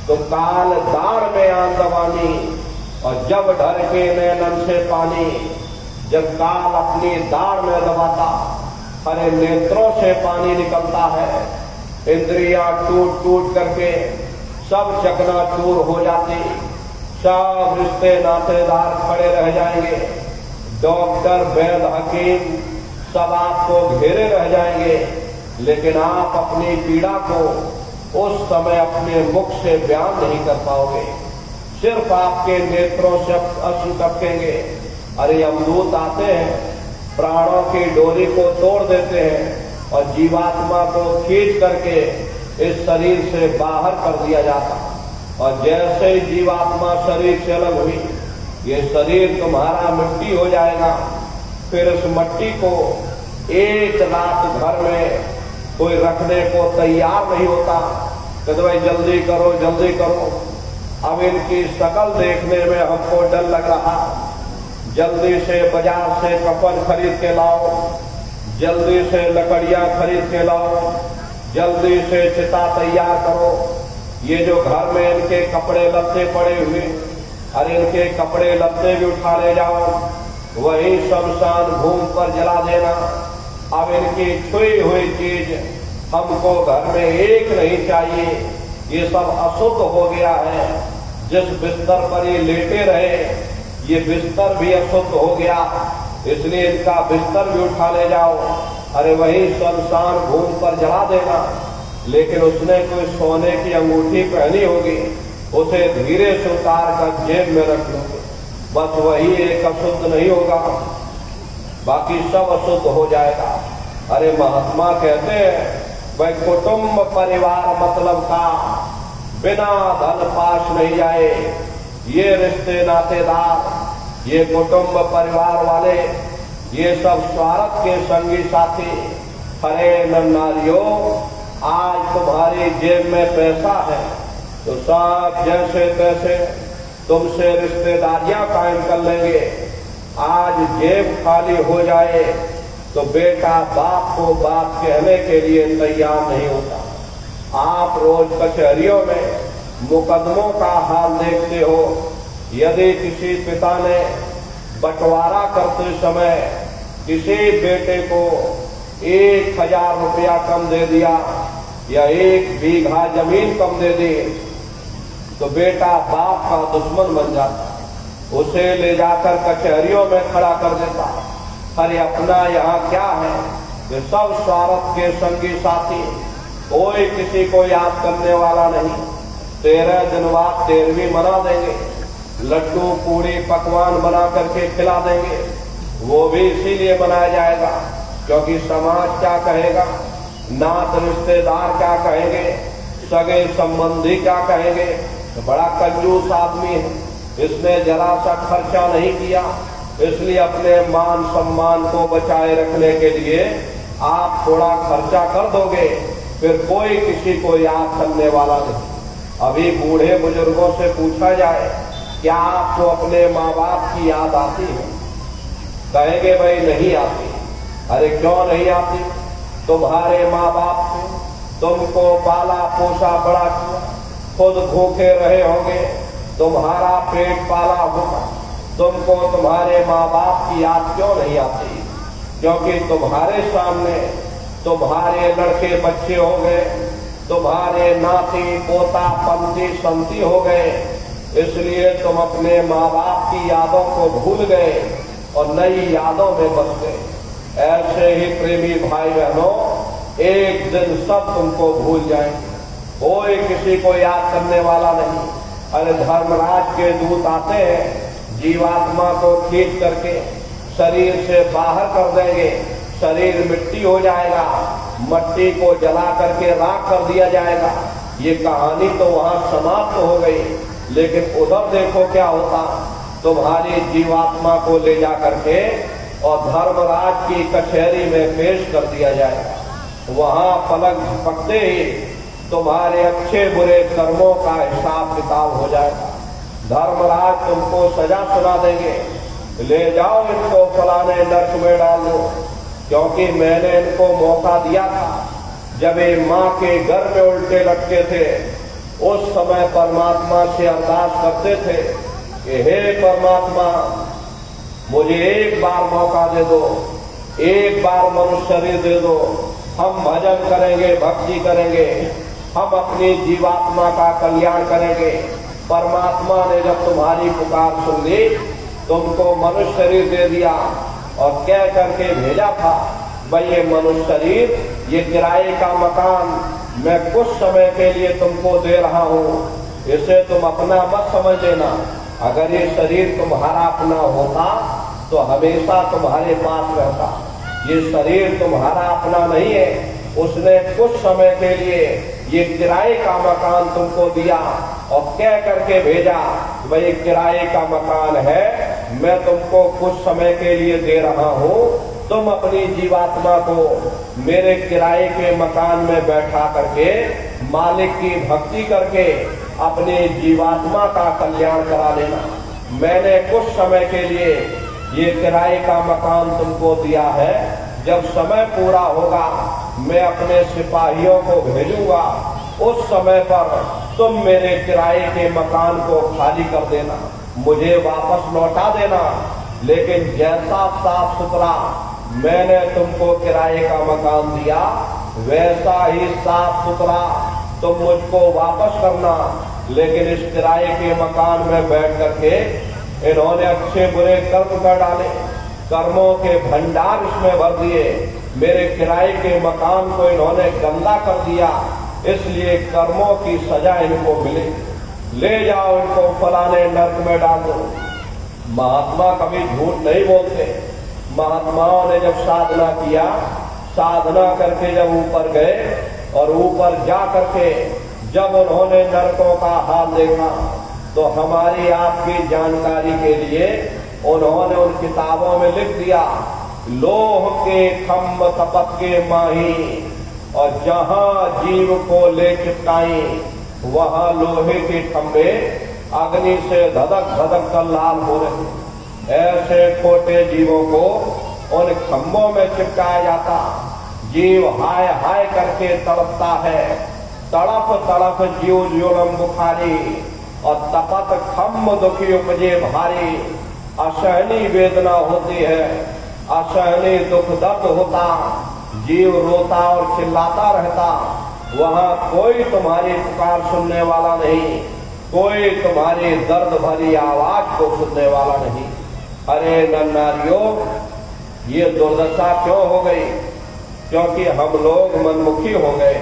तो काल दार में आन दबानी, और जब ढर के नैनन से पानी, जब काल अपनी दाढ़ में दबाता हरे नेत्रों से पानी निकलता है। इंद्रियां टूट टूट करके सब चकनाचूर हो जाती, सब रिश्ते नातेदार खड़े रह जाएंगे। डॉक्टर वैद्य हकीम सब आपको घेरे रह जाएंगे, लेकिन आप अपनी पीड़ा को उस समय अपने मुख से बयान नहीं कर पाओगे। सिर्फ आपके नेत्रों से अश्रु टपकेंगे। अरे यमदूत आते हैं, प्राणों की डोरी को तोड़ देते हैं और जीवात्मा को खींच करके इस शरीर से बाहर कर दिया जाता। और जैसे ही जीवात्मा शरीर से अलग हुई, ये शरीर तुम्हारा मिट्टी हो जाएगा। फिर इस मिट्टी को एक रात घर में कोई रखने को तैयार नहीं होता। कहते भाई जल्दी करो जल्दी करो, अब इनकी शकल देखने में हमको डर लग रहा, जल्दी से बाजार से कफन खरीद के लाओ, जल्दी से लकड़ियां खरीद के लाओ, जल्दी से चिता तैयार करो। ये जो घर में इनके कपड़े लत्ते पड़े हुए, अरे इनके कपड़े लत्ते भी उठा ले जाओ, वही शमशान भूमि पर जला देना। अब इनकी छुई हुई चीज हमको घर में एक नहीं चाहिए, ये सब अशुद्ध हो गया है। जिस बिस्तर पर ये लेटे रहे ये बिस्तर भी अशुद्ध हो गया, इसलिए इनका बिस्तर भी उठा ले जाओ, अरे वही शमशान भूमि पर जला देना। लेकिन उसने कोई सोने की अंगूठी पहनी होगी, उसे धीरे से उतार कर जेब में रख लोगे, बस वही एक अशुद्ध नहीं होगा, बाकी सब अशुद्ध हो जाएगा। अरे महात्मा कहते हैं भाई कुटुंब परिवार मतलब का बिना धन पास नहीं जाए। ये रिश्ते नातेदार, ये कुटुंब परिवार वाले, ये सब स्वार्थ के संगी साथी। अरे नारियों, आज तुम्हारी जेब में पैसा है तो सब जैसे तैसे तुमसे रिश्तेदारियां कायम कर लेंगे। आज जेब खाली हो जाए तो बेटा बाप को बाप कहने के लिए तैयार नहीं होता। आप रोज कचहरियों में मुकदमों का हाल देखते हो। यदि किसी पिता ने बंटवारा करते समय किसी बेटे को 1000 रुपया कम दे दिया या 1 बीघा जमीन कम दे दी तो बेटा बाप का दुश्मन बन जाता, उसे ले जाकर कचहरियों में खड़ा कर देता। अरे अपना यहाँ क्या है, ये सब स्वार्थ के संगी साथी, कोई किसी को याद करने वाला नहीं। 13 दिन बाद 13वीं मना देंगे, लड्डू पूड़ी पकवान बना करके खिला देंगे। वो भी इसीलिए बनाया जाएगा क्योंकि समाज क्या कहेगा, नात रिश्तेदार क्या कहेंगे, सगे संबंधी क्या कहेंगे। तो बड़ा कंजूस आदमी है, इसने जरा सा खर्चा नहीं किया, इसलिए अपने मान सम्मान को बचाए रखने के लिए आप थोड़ा खर्चा कर दोगे, फिर कोई किसी को याद करने वाला नहीं। अभी बूढ़े बुजुर्गों से पूछा जाए क्या आपको अपने माँ बाप की याद आती है, कहेंगे भाई नहीं आती। अरे क्यों नहीं आती, तुम्हारे माँ बाप ने तुमको पाला पोसा बड़ा किया, खुद भूखे रहे होंगे, तुम्हारा पेट पाला होगा, तुमको तुम्हारे माँ बाप की याद क्यों नहीं आती? क्योंकि तुम्हारे सामने तुम्हारे लड़के बच्चे होंगे, तुम्हारे नाती पोता पंथी संती हो गए, इसलिए तुम अपने माँ बाप की यादों को भूल गए और नई यादों में बस गए। ऐसे ही प्रेमी भाई बहनों, एक दिन सब तुमको भूल जाएंगे, कोई किसी को याद करने वाला नहीं। अरे धर्मराज के दूत आते हैं, जीवात्मा को खींच करके शरीर से बाहर कर देंगे, शरीर मिट्टी हो जाएगा, मट्टी को जला करके राख कर दिया जाएगा। ये कहानी तो वहां समाप्त हो गई, लेकिन उधर देखो क्या होता, तुम्हारी जीवात्मा को ले जा करके और धर्मराज की कचहरी में पेश कर दिया जाएगा। वहां पलक झपकते ही तुम्हारे अच्छे बुरे कर्मों का हिसाब किताब हो जाएगा। धर्मराज तुमको सजा सुना देंगे, ले जाओ इनको फलाने नरक में डाल दो, क्योंकि मैंने इनको मौका दिया था जब ये माँ के घर में उल्टे लटके थे। उस समय परमात्मा से अरदास करते थे कि हे परमात्मा, मुझे एक बार मौका दे दो, एक बार मनुष्य शरीर दे दो, हम भजन करेंगे, भक्ति करेंगे, हम अपनी जीवात्मा का कल्याण करेंगे। परमात्मा ने जब तुम्हारी पुकार सुन ली, तुमको मनुष्य शरीर दे दिया और कह करके भेजा था, भाई ये मनुष्य शरीर, ये किराए का मकान मैं कुछ समय के लिए तुमको दे रहा हूँ, इसे तुम अपना मत समझ लेना। अगर ये शरीर तुम्हारा अपना होता तो हमेशा तुम्हारे पास रहता। ये शरीर तुम्हारा अपना नहीं है, उसने कुछ समय के लिए ये किराए का मकान तुमको दिया और कह करके भेजा, भाई किराए का मकान है, मैं तुमको कुछ समय के लिए दे रहा हूँ, तुम अपनी जीवात्मा को मेरे किराए के मकान में बैठा करके मालिक की भक्ति करके अपनी जीवात्मा का कल्याण करा लेना। मैंने कुछ समय के लिए ये किराए का मकान तुमको दिया है, जब समय पूरा होगा मैं अपने सिपाहियों को भेजूंगा, उस समय पर तुम मेरे किराए के मकान को खाली कर देना, मुझे वापस लौटा देना। लेकिन जैसा साफ सुथरा मैंने तुमको किराए का मकान दिया, वैसा ही साफ सुथरा तुम मुझको वापस करना। लेकिन इस किराए के मकान में बैठ करके इन्होंने अच्छे बुरे कर्म कर डाले, कर्मों के भंडार इसमें भर दिए, मेरे किराए के मकान को इन्होंने गंदा कर दिया, इसलिए कर्मों की सजा इनको मिले, ले जाओ इनको फलाने नरक में डाल दो। महात्मा कभी झूठ नहीं बोलते। महात्माओं ने जब साधना किया, साधना करके जब ऊपर गए और ऊपर जा करके जब उन्होंने नरकों का हाल देखा, तो हमारी आपकी जानकारी के लिए उन्होंने उन किताबों में लिख दिया, लोह के खम्भ तपत के माही, और जहां जीव को ले चिपकाई वहां लोहे के खंभे अग्नि से धधक धधक कर लाल हो रहे। ऐसे छोटे जीवों को उन खंभों में चिपकाया जाता, जीव हाय हाय करके तड़पता है, तड़प तड़प जीव ज्वलम बुखारी, और तपत खम्भ दुखी उपजे भारी। असहनीय वेदना होती है, असहनीय दुख दर्द होता, जीव रोता और चिल्लाता रहता, वहां कोई तुम्हारी पुकार सुनने वाला नहीं, कोई तुम्हारी दर्द भरी आवाज को सुनने वाला नहीं। अरे नन्नारियों, ये दुर्दशा क्यों हो गई? क्योंकि हम लोग मनमुखी हो गए,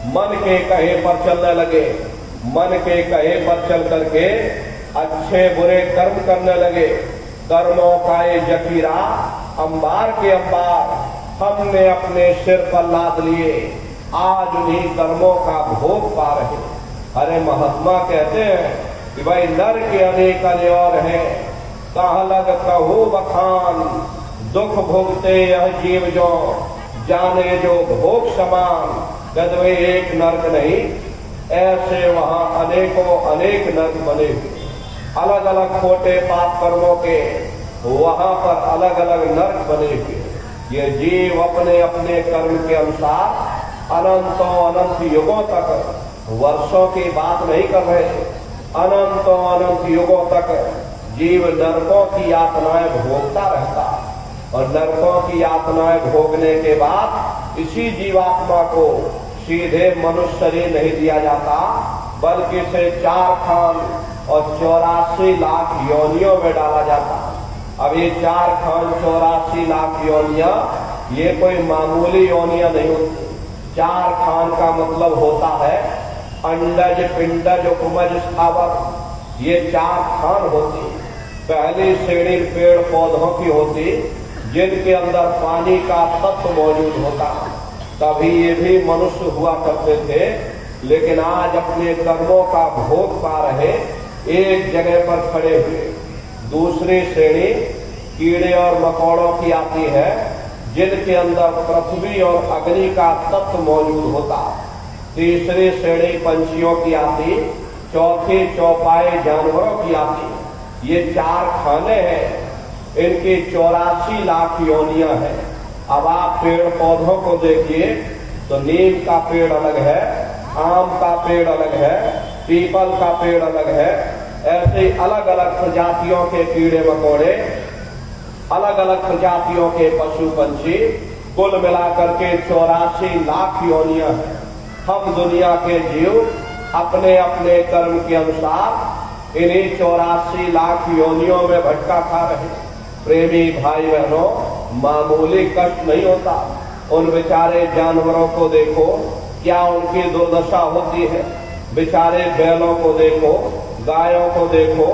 मन के कहे पर चलने लगे, मन के कहे पर चल करके अच्छे बुरे कर्म करने लगे। कर्मों का ये जखीरा अंबार के अंबार हमने अपने सिर पर लाद लिए, आज उन्हीं कर्मों का भोग पा रहे। अरे महात्मा कहते हैं कि भाई नर के अनेक और हैं, कहाँ लग कहूँ बखान, दुख भोगते यह जीव जो जाने जो भोग समान। कहते भाई एक नरक नहीं, ऐसे वहां अनेकों अनेक नरक बने, अलग अलग छोटे पाप कर्मों के वहां पर अलग अलग नरक बने हुए। ये जीव अपने अपने कर्म के अनुसार अनंतों अनंत युगों तक, वर्षों की बात नहीं कर रहे, अनंतों अनंत युगों तक जीव नरकों की यातनाएं भोगता रहता, और नरकों की यातनाएं भोगने के बाद इसी जीवात्मा को सीधे मनुष्य शरीर नहीं दिया जाता, बल्कि इसे 4 खान और 84 लाख योनियों में डाला जाता। अब ये 4 खान 84 लाख योनियां, ये कोई मामूली योनियां नहीं होती। 4 खान का मतलब होता है अंडज, पिंडज, उपमज, स्थावर। ये 4 खान होती। पहली श्रेणी पेड़ पौधों की होती, जिनके अंदर पानी का तत्व मौजूद होता, तभी ये भी मनुष्य हुआ करते थे। लेकिन आज अपने कर्मों का भोग पा रहे, एक जगह पर खड़े हुए। दूसरी श्रेणी कीड़े और मकोड़ों की आती है, जिनके अंदर पृथ्वी और अग्नि का तत्व मौजूद होता। तीसरी श्रेणी पंछियों की आती। चौथी चौपाए जानवरों की आती। ये 4 खाने हैं, इनकी 84 लाख योनियां हैं। अब आप पेड़ पौधों को देखिए तो नीम का पेड़ अलग है, आम का पेड़ अलग है, पीपल का पेड़ अलग है। ऐसे अलग अलग प्रजातियों के कीड़े मकोड़े, अलग अलग प्रजातियों के पशु पंछी, कुल मिलाकर के 84 लाख योनियां हैं। हम दुनिया के जीव अपने अपने कर्म के अनुसार इन्हीं 84 लाख योनियों में भटका खा रहे। प्रेमी भाई बहनों, मामूली कष्ट नहीं होता। उन बेचारे जानवरों को देखो, क्या उनकी दुर्दशा होती है। बेचारे बैलों को देखो, गायों को देखो,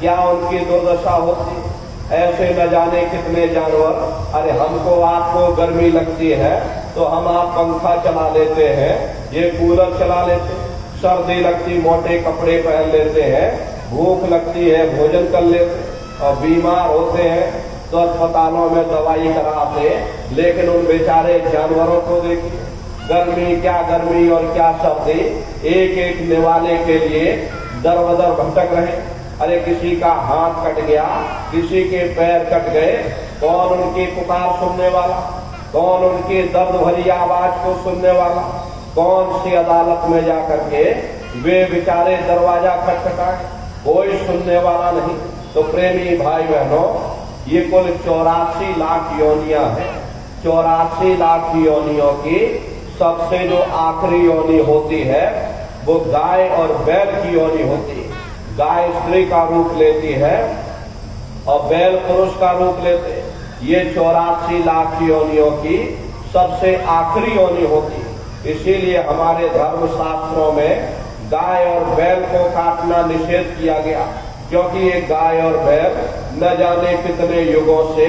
क्या उनकी दुर्दशा होती है। ऐसे न जाने कितने जानवर, अरे हमको आपको गर्मी लगती है तो हम आप पंखा चला लेते हैं, ये कूलर चला लेते हैं। सर्दी लगती मोटे कपड़े पहन लेते हैं, भूख लगती है भोजन कर लेते हैं, और बीमार होते हैं तो अस्पतालों में दवाई कराते। लेकिन उन बेचारे जानवरों को देखिए, गर्मी क्या गर्मी और क्या सर्दी, एक एक निवाले के लिए दर बदर भटक रहे। अरे किसी का हाथ कट गया, किसी के पैर कट गए, कौन उनकी पुकार सुनने वाला, कौन उनकी दर्द भरी आवाज को सुनने वाला, कौन सी अदालत में जाकर के वे बेचारे दरवाजा खटखटाए, कोई सुनने वाला नहीं। तो प्रेमी भाई बहनों, ये कुल 84 लाख योनियां हैं। 84 लाख योनियों की सबसे जो आखिरी योनि होती है वो गाय और बैल की योनि होती है। गाय स्त्री का रूप लेती है और बैल पुरुष का रूप लेते हैं। ये 84 लाख योनियों की सबसे आखिरी योनि होती है। इसीलिए हमारे धर्म शास्त्रों में गाय और बैल को काटना निषेध किया गया, क्योंकि ये गाय और बैल न जाने कितने युगों से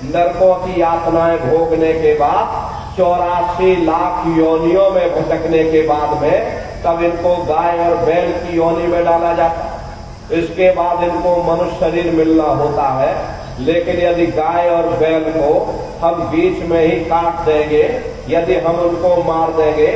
नरकों की यातनाएं भोगने के बाद 84 लाख योनियों में भटकने के बाद में तब इनको गाय और बैल की योनि में डाला जाता। इसके बाद इनको मनुष्य शरीर मिलना होता है। लेकिन यदि गाय और बैल को हम बीच में ही काट देंगे, यदि हम उनको मार देंगे,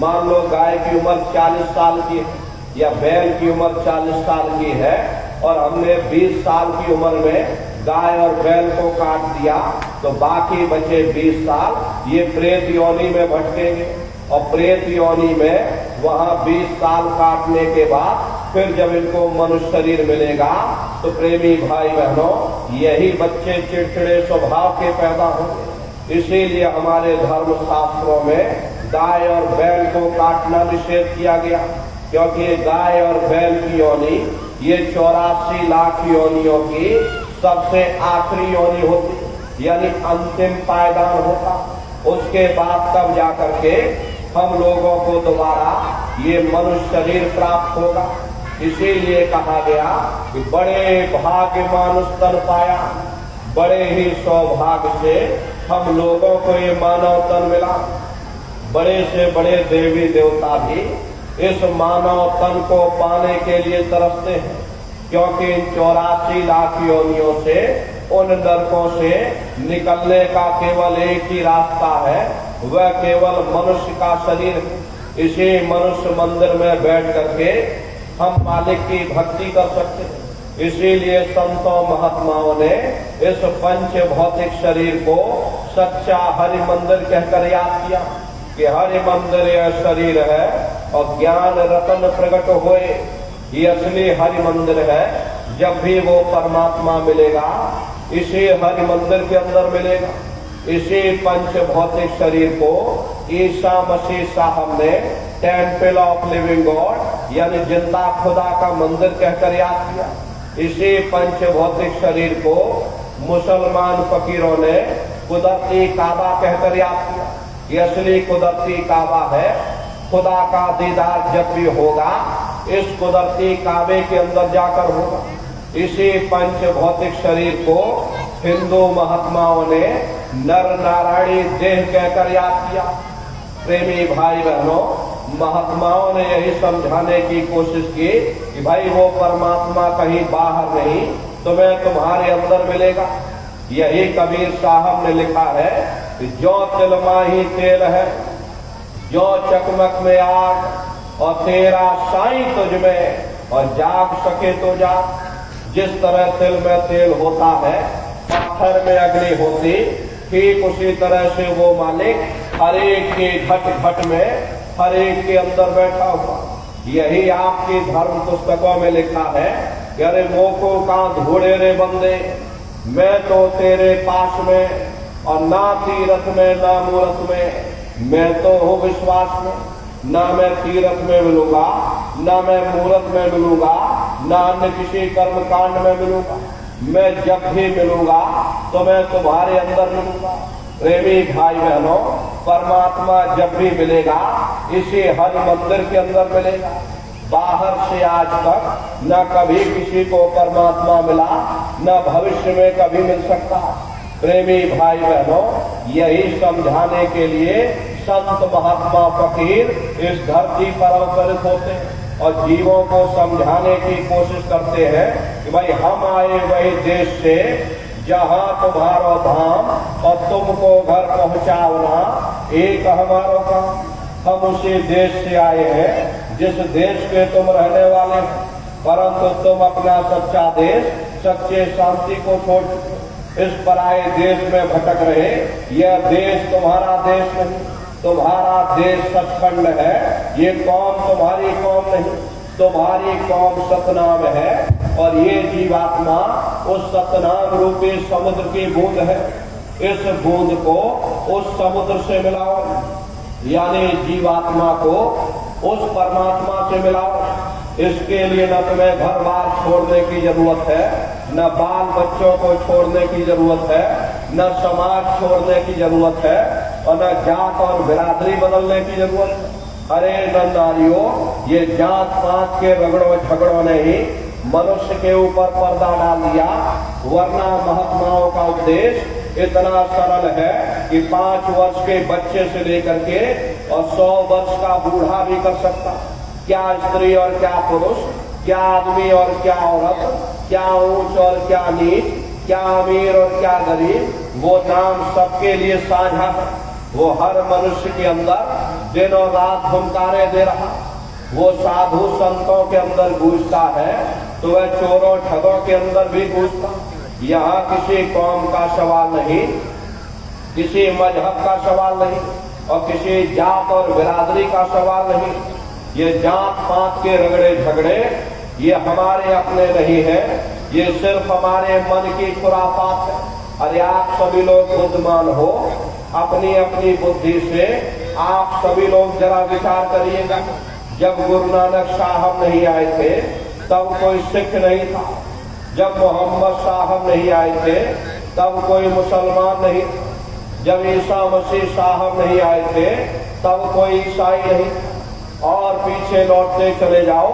मान लो गाय की उम्र 40 साल की है या बैल की उम्र 40 साल की है, और हमने 20 साल की उम्र में गाय और बैल को काट दिया, तो बाकी बचे 20 साल ये प्रेत योनि में भटकेंगे। और प्रेत योनि में वहां 20 साल काटने के बाद फिर जब इनको मनुष्य शरीर मिलेगा तो प्रेमी भाई बहनों, यही बच्चे चिड़चिड़े स्वभाव के पैदा होंगे। इसीलिए हमारे धर्म शास्त्रों में गाय और बैल को काटना निषेध किया गया, क्योंकि गाय और बैल की योनि ये 84 लाख योनियों की सबसे आखिरी योनि होती, यानी अंतिम पायदान होता। उसके बाद तब जाकर के हम लोगों को दोबारा ये मनुष्य शरीर प्राप्त होगा। इसीलिए कहा गया कि बड़े भाग्य मानुष तन पाया, बड़े ही सौभाग्य से हम लोगों को ये मानव तन मिला। बड़े से बड़े देवी देवता भी इस मानव तन को पाने के लिए तरसते हैं, क्योंकि इन 84 लाख योनियों से, उन नरकों से निकलने का केवल एक ही रास्ता है, वह केवल मनुष्य का शरीर है। इसी मनुष्य मंदिर में बैठ करके हम मालिक की भक्ति कर सकते हैं। इसीलिए संतों महात्माओं ने इस पंच भौतिक शरीर को सच्चा हरि मंदिर कहकर याद किया कि हरि मंदिर यह शरीर है और ज्ञान रतन प्रकट होए, ये असली हरि मंदिर है। जब भी वो परमात्मा मिलेगा इसी हरि मंदिर के अंदर मिलेगा। इसी पंच भौतिक शरीर को ईसा मसीह साहब ने टेम्पल ऑफ लिविंग गॉड यानी जिंदा खुदा का मंदिर कहकर याद किया। इसी पंच भौतिक शरीर को मुसलमान फकीरों ने कुदरती काबा कहकर याद किया। ये असली कुदरती काबा है। खुदा का दीदार जब भी होगा इस कुदरती काबे के अंदर जाकर होगा। इसी पंच भौतिक शरीर को हिंदू महात्माओं ने नर नारायणी देह कहकर याद किया। प्रेमी भाई बहनों, महात्माओं ने यही समझाने की कोशिश की कि भाई वो परमात्मा कहीं बाहर नहीं, तुम्हें तुम्हारे अंदर मिलेगा। यही कबीर साहब ने लिखा है कि जो तिलमा ही तेल है, जो चकमक में आग, और तेरा साईं तुझ में, और जाग सके तो जाग। जिस तरह तिल में तेल होता है, पत्थर में अग्नि होती, ठीक उसी तरह से वो मालिक हर एक के घट घट में हर एक के अंदर बैठा हुआ। यही आपकी धर्म पुस्तकों में लिखा है कि अरे मोको का धोड़े रे बंदे, मैं तो तेरे पास में, और ना तीरथ में ना मूरत में, मैं तो हूँ विश्वास में। ना मैं तीरथ में मिलूंगा, ना मैं मूरत में मिलूंगा, ना अन्य किसी कर्म कांड में मिलूंगा। मैं जब भी मिलूंगा तो मैं तुम्हारे अंदर मिलूंगा। प्रेमी भाई बहनों, परमात्मा जब भी मिलेगा इसी हर मंदिर के अंदर मिलेगा। बाहर से आज तक न कभी किसी को परमात्मा मिला, न भविष्य में कभी मिल सकता। प्रेमी भाई बहनों, यही समझाने के लिए संत महात्मा फकीर इस धरती पर अवतरित होते हैं और जीवों को समझाने की कोशिश करते हैं कि भाई हम आए वही देश से जहां तुम्हारो धाम, और तुमको घर पहुंचावना एक हमारो काम। हम उसी देश से आए हैं जिस देश के तुम रहने वाले हैं, परंतु तुम अपना सच्चा देश, सच्चे शांति को छोड़ चुके, इस पराये देश में भटक रहे। यह देश तुम्हारा देश नहीं, तुम्हारा देश सचखंड है। ये कौम तुम्हारी कौम नहीं, तुम्हारी कौम सतनाम है, और ये जीवात्मा उस सतनाम रूपी समुद्र की बूंद है। इस बूंद को उस समुद्र से मिलाओ, यानी जीवात्मा को उस परमात्मा से मिलाओ। इसके लिए न तुम्हें घर बार छोड़ने की जरूरत है, न बाल बच्चों को छोड़ने की जरूरत है, न समाज छोड़ने की जरूरत है, और न जात और बिरादरी बदलने की जरूरत है। अरे नारियों, ये जात पात के रगड़ों झगड़ों ने ही मनुष्य के ऊपर पर्दा डाल दिया, वरना महात्माओं का उपदेश इतना सरल है कि 5 वर्ष के बच्चे से लेकर के और 100 वर्ष का बूढ़ा भी कर सकता। क्या स्त्री और क्या पुरुष, क्या आदमी और क्या औरत, क्या ऊंच और क्या नीच, क्या अमीर और क्या गरीब, वो नाम सबके लिए साझा है। वो हर मनुष्य के अंदर दिन और रात हुंकारे दे रहा। वो साधु संतों के अंदर गूंजता है तो वह चोरों ठगों के अंदर भी गूंजता। यहाँ किसी कौम का सवाल नहीं, किसी मजहब का सवाल नहीं, और किसी जात और बिरादरी का सवाल नहीं। ये जात पात के रगड़े झगड़े ये हमारे अपने नहीं है, ये सिर्फ हमारे मन की खुरापात है। अरे आप सभी लोग बुद्धिमान हो, अपनी अपनी बुद्धि से आप सभी लोग जरा विचार करिएगा। जब गुरु नानक साहब नहीं आए थे तब कोई सिख नहीं था, जब मोहम्मद साहब नहीं आए थे तब कोई मुसलमान नहीं, जब ईसा मसीह साहब नहीं आए थे तब कोई ईसाई नहीं, और पीछे लौटते चले जाओ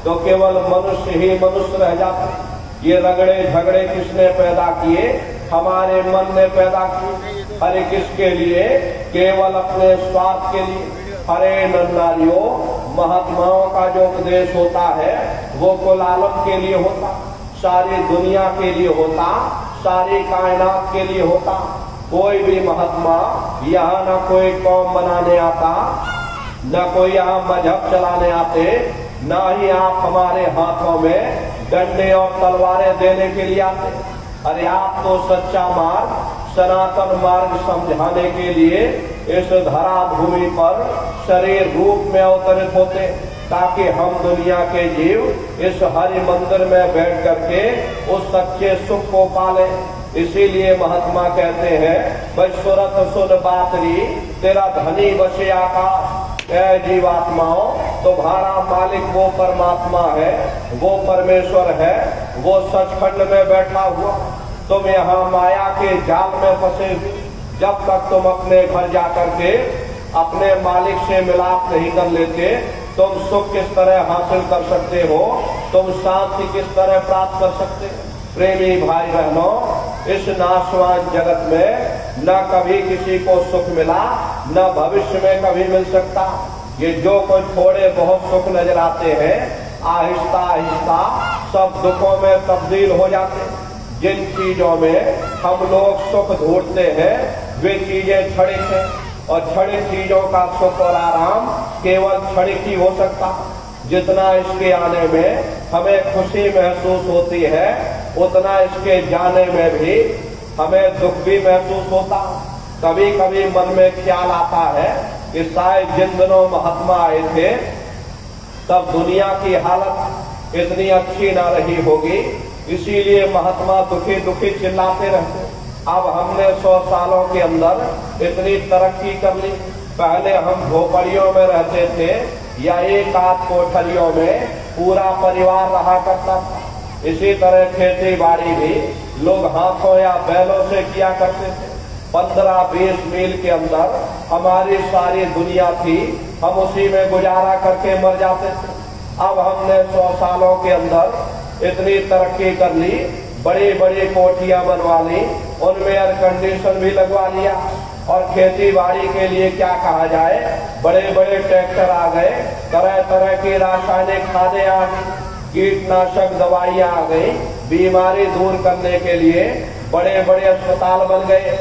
तो केवल मनुष्य ही मनुष्य रह जाते। ये रगड़े झगड़े किसने पैदा किए? हमारे मन ने पैदा किए। अरे किसके लिए? केवल अपने स्वार्थ के लिए। अरे नन्नारियों, महात्माओं का जो उपदेश होता है वो कुल आलम के लिए होता, सारी दुनिया के लिए होता, सारी कायनात के लिए होता। कोई भी महात्मा यहाँ न कोई कौम बनाने आता, न कोई यहाँ मजहब चलाने आते, न ही आप हमारे हाथों में डंडे और तलवारें देने के लिए आते। अरे आप तो सच्चा मार्ग, सनातन मार्ग समझाने के लिए इस धरा भूमि पर शरीर रूप में अवतरित होते, ताकि हम दुनिया के जीव इस हरि मंदिर में बैठ करके उस सच्चे सुख को पाले। इसीलिए महात्मा कहते हैं भाई सुरत सुन बातरी तेरा धनी बसे आकाश। ऐ जीवात्माओं, तुम्हारा मालिक वो परमात्मा है, वो परमेश्वर है, वो सचखंड में बैठा हुआ। तुम यहाँ माया के जाल में फंसे हुए। जब तक तुम अपने घर जाकर के अपने मालिक से मिलाप नहीं कर लेते, तुम सुख किस तरह हासिल कर सकते हो, तुम शांति किस तरह प्राप्त कर सकते हो। प्रेमी भाई बहनों, इस नाशवान जगत में न कभी किसी को सुख मिला, न भविष्य में कभी मिल सकता। ये जो कुछ थोड़े बहुत सुख नजर आते हैं, आहिस्ता आहिस्ता सब दुखों में तब्दील हो जाते हैं। जिन चीजों में हम लोग सुख ढूंढते हैं वे चीजें क्षणिक हैं, और क्षणिक चीजों का सुख और आराम केवल क्षणिक ही हो सकता। जितना इसके आने में हमें खुशी महसूस होती है, उतना इसके जाने में भी हमें दुख भी महसूस होता। कभी कभी मन में ख्याल आता है कि शायद जिन दिनों महात्मा आए थे तब दुनिया की हालत इतनी अच्छी ना रही होगी, इसीलिए महात्मा दुखी दुखी चिल्लाते रहते। अब हमने 100 सालों के अंदर इतनी तरक्की कर ली। पहले हम झोपड़ियों में रहते थे या एक आध कोठरियों में पूरा परिवार रहा करता था। इसी तरह खेती बाड़ी भी लोग हाथों या बैलों से किया करते थे। 15-20 मील के अंदर हमारी सारी दुनिया थी, हम उसी में गुजारा करके मर जाते थे। अब हमने 100 सालों के अंदर इतनी तरक्की कर ली, बड़ी बड़ी कोठियां बनवा ली, उनमें एयर कंडीशन भी लगवा लिया, और खेती बाड़ी के लिए क्या कहा जाए, बड़े बड़े ट्रैक्टर आ गए, तरह तरह की रासायनिक खादें आ गई, कीटनाशक दवाइयां आ गई, बीमारी दूर करने के लिए बड़े बड़े अस्पताल बन गए।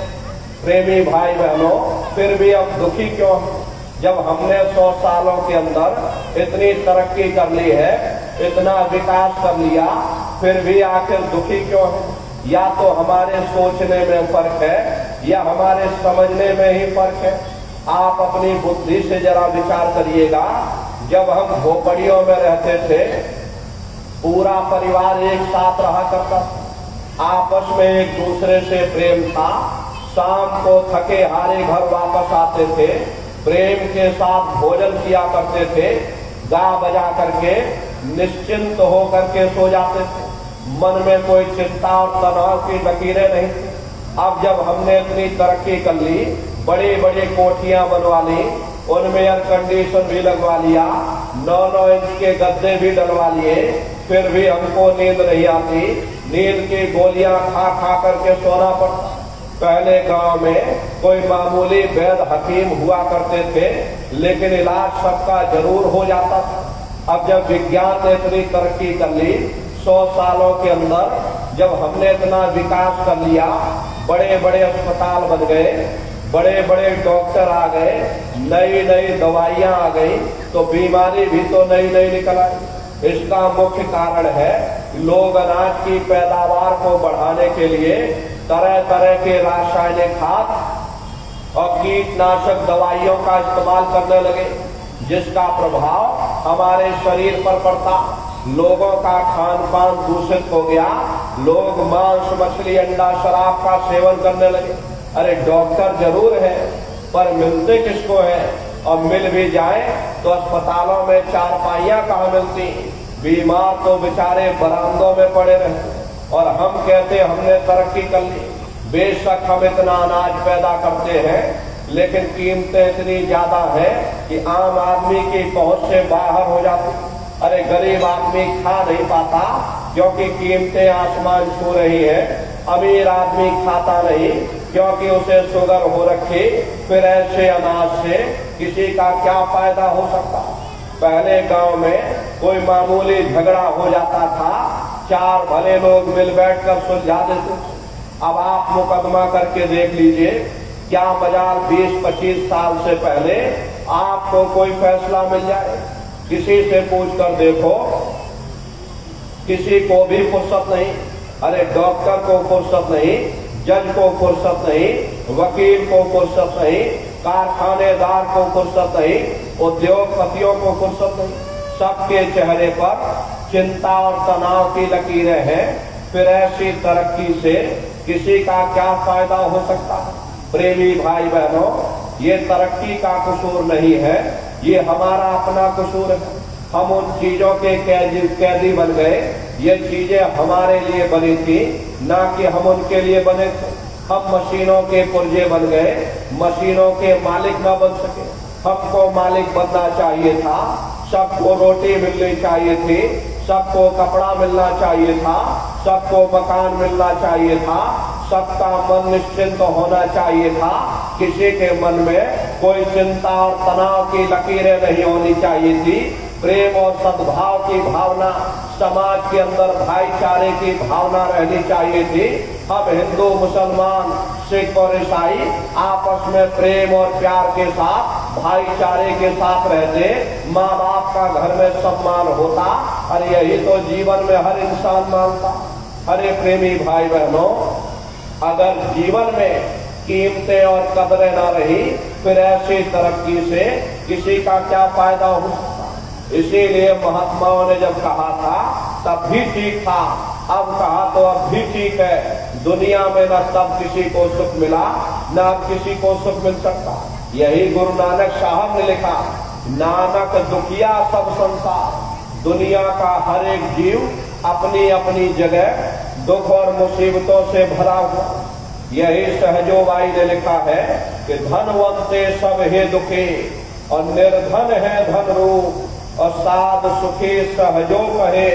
प्रेमी भाई बहनों, फिर भी अब दुखी क्यों हैं? जब हमने 100 सालों के अंदर इतनी तरक्की कर ली है, इतना विकास कर लिया, फिर भी आखिर दुखी क्यों है? या तो हमारे सोचने में फर्क है या हमारे समझने में ही फर्क है। आप अपनी बुद्धि से जरा विचार करिएगा। जब हम झोपड़ियों में रहते थे, पूरा परिवार एक साथ रहा करता था, आपस में एक दूसरे से प्रेम था। शाम को थके हारे घर वापस आते थे, प्रेम के साथ भोजन किया करते थे, गा बजा करके निश्चिंत हो करके सो जाते थे। मन में कोई चिंता और तनाव की लकीरें नहीं थी। अब जब हमने इतनी तरक्की कर ली, बड़ी बड़ी कोठियां बनवा ली, उनमें एयर कंडीशन भी लगवा लिया, 9-9 इंच के गद्दे भी डलवा लिए, फिर भी हमको नींद नहीं आती। नींद की गोलियां खा खा करके सोना पड़ता। पहले गांव में कोई मामूली वैद्य हकीम हुआ करते थे, लेकिन इलाज सबका जरूर हो जाता था। अब जब विज्ञान ने इतनी तरक्की कर ली, 100 सालों के अंदर जब हमने इतना विकास कर लिया, बड़े बड़े अस्पताल बन गए, बड़े बड़े डॉक्टर आ गए, नई नई दवाइयां आ गई, तो बीमारी भी तो नई नई निकल आई। इसका मुख्य कारण है लोग अनाज की पैदावार को बढ़ाने के लिए तरह तरह के रासायनिक खाद और कीटनाशक दवाइयों का इस्तेमाल करने लगे, जिसका प्रभाव हमारे शरीर पर पड़ता। लोगों का खान पान दूषित हो गया, लोग मांस मछली अंडा शराब का सेवन करने लगे। अरे डॉक्टर जरूर है, पर मिलते किसको है? और मिल भी जाए तो अस्पतालों में चारपाइयां कहाँ मिलती? बीमार तो बेचारे बरामदों में पड़े रहते। और हम कहते हमने तरक्की कर ली। बेशक हम इतना अनाज पैदा करते हैं, लेकिन कीमतें इतनी ज्यादा है कि आम आदमी की पहुंच से बाहर हो जाती। अरे गरीब आदमी खा नहीं पाता क्योंकि कीमतें आसमान छू रही है। अमीर आदमी खाता नहीं क्योंकि उसे शुगर हो रखी। फिर ऐसे अनाज से किसी का क्या फायदा हो सकता? पहले गांव में कोई मामूली झगड़ा हो जाता था, 4 भले लोग मिल बैठकर सुलझा देते। अब आप मुकदमा करके देख लीजिए, क्या मजाल 20-25 साल से पहले आपको कोई फैसला मिल जाए? किसी से पूछ कर देखो, किसी को भी फुर्सत नहीं। अरे डॉक्टर को फुर्सत नहीं, जज को फुर्सत नहीं, वकील को फुर्सत नहीं, कारखानेदार को फुर्सत नहीं, उद्योगपतियों को फुर्सत नहीं। सबके चेहरे पर चिंता और तनाव की लकीरें हैं। फिर ऐसी तरक्की से किसी का क्या फायदा हो सकता है? प्रेमी भाई बहनों, ये तरक्की का कसूर नहीं है, ये हमारा अपना कसूर है। हम उन चीजों के कैदी बन गए। ये चीजें हमारे लिए बनी थी, ना कि हम उनके लिए बने थे। हम मशीनों के पुर्जे बन गए, मशीनों के मालिक ना बन सके। हमको मालिक बनना चाहिए था, सबको रोटी मिलनी चाहिए थी, सबको कपड़ा मिलना चाहिए था, सबको मकान मिलना चाहिए था, सबका मन निश्चिंत होना चाहिए था। किसी के मन में कोई चिंता और तनाव की लकीरें नहीं होनी चाहिए थी। प्रेम और सद्भाव की भावना, समाज के अंदर भाईचारे की भावना रहनी चाहिए थी। हम हिंदू, मुसलमान, सिख और ईसाई आपस में प्रेम और प्यार के साथ, भाईचारे के साथ रहते, माँ बाप का घर में सम्मान होता, और यही तो जीवन में हर इंसान मांगता। अरे प्रेमी भाई बहनों, अगर जीवन में कीमतें और कदरें ना रही, फिर ऐसी तरक्की से किसी का क्या फायदा हो सकता? इसीलिए महात्माओं ने जब कहा था तब भी ठीक था, अब कहा तो अब भी ठीक है। दुनिया में न तब किसी को सुख मिला, न अब किसी को सुख मिल सकता। यही गुरु नानक साहब ने लिखा, नानक दुखिया सब संसार। दुनिया का हर एक जीव अपनी अपनी जगह दुख और मुसीबतों से भरा हुआ। यही सहजो बाई ने लिखा है कि धनवंते सब हे दुखी, और निर्धन है धन रूप, और साध सुखी सहजो कहे,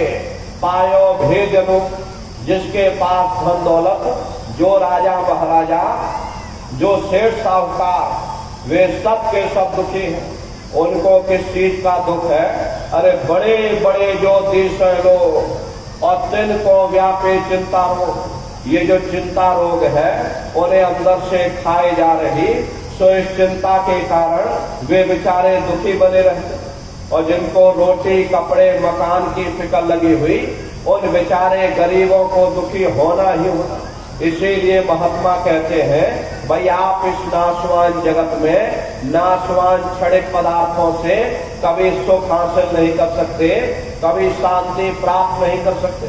पायो भेद रूप। जिसके पास धन दौलत, जो राजा महाराजा, जो सेठ साहूकार, वे सब के सब दुखी हैं। उनको किस चीज का दुख है? अरे बड़े बड़े ज्योतिष लोग, और तिनको व्यापे चिंता रोग। ये जो चिंता रोग है, उन्हें अंदर से खाए जा रही, सो इस चिंता के कारण वे बेचारे दुखी बने रहते। और जिनको रोटी, कपड़े, मकान की फिक्र लगी हुई, उन बेचारे गरीबों को दुखी होना ही होना। इसीलिए महात्मा कहते हैं, भाई आप इस नाशवान जगत में नाशवान क्षणिक पदार्थों से कभी सुख हासिल नहीं कर सकते, कभी शांति प्राप्त नहीं कर सकते।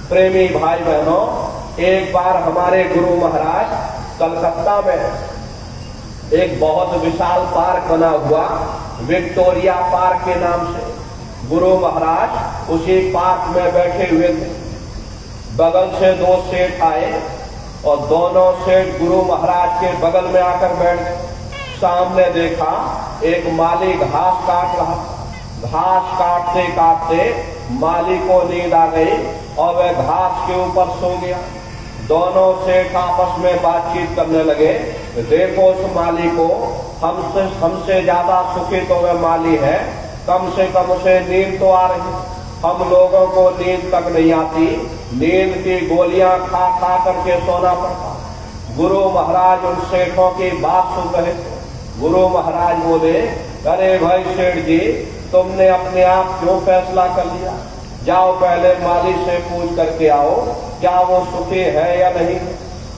प्रेमी भाई बहनों, एक बार हमारे गुरु महाराज कलकत्ता में एक बहुत विशाल पार्क बना हुआ, विक्टोरिया पार्क के नाम से, गुरु महाराज उसी पार्क में बैठे हुए थे। बगल से दो सेठ आए, और दोनों सेठ गुरु महाराज के बगल में आकर बैठ गए। सामने देखा एक माली घास काट रहा। घास काटते काटते माली को नींद आ गई, और वह घास के ऊपर सो गया। दोनों सेठ आपस में बातचीत करने लगे, देखो उस माली को, हमसे ज्यादा सुखी तो वह माली है, कम से कम उसे नींद तो आ रही। हम लोगों को नींद तक नहीं आती, नींद की गोलियां खा खा करके सोना पड़ता। गुरु महाराज उन सेठों की बात सुन रहे थे। गुरु महाराज बोले, अरे भाई सेठ जी, तुमने अपने आप क्यों फैसला कर लिया? जाओ पहले माली से पूछ करके आओ, क्या वो सुखी है या नहीं।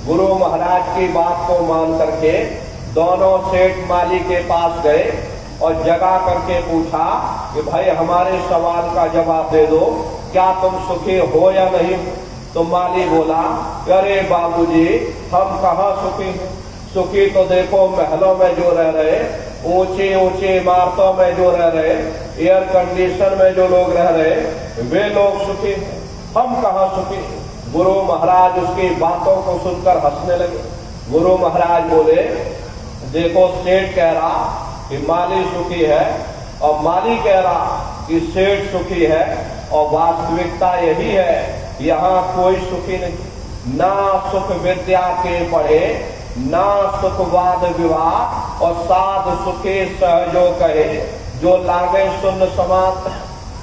गुरु महाराज की बात को मान करके दोनों सेठ माली के पास गए, और जगा करके पूछा कि भाई हमारे सवाल का जवाब दे दो, क्या तुम सुखी हो या नहीं। तो माली बोला, अरे बाबूजी, हम कहाँ सुखी हैं? सुखी तो देखो महलों में जो रह रहे, ऊंची ऊंची इमारतों में जो रह रहे, एयर कंडीशन में जो लोग रह रहे, वे लोग सुखी हैं, हम कहाँ सुखी। गुरु महाराज उसकी बातों को सुनकर हंसने लगे। गुरु महाराज बोले, देखो सेठ कह रहा कि माली सुखी है, और माली कह रहा कि सेठ सुखी है, और वास्तविकता यही है, यहाँ कोई सुखी नहीं। ना सुख विद्या के पढ़े, ना सुख वाद विवाद, और साध सुखे सहजो कहे, जो लागे सुन समात।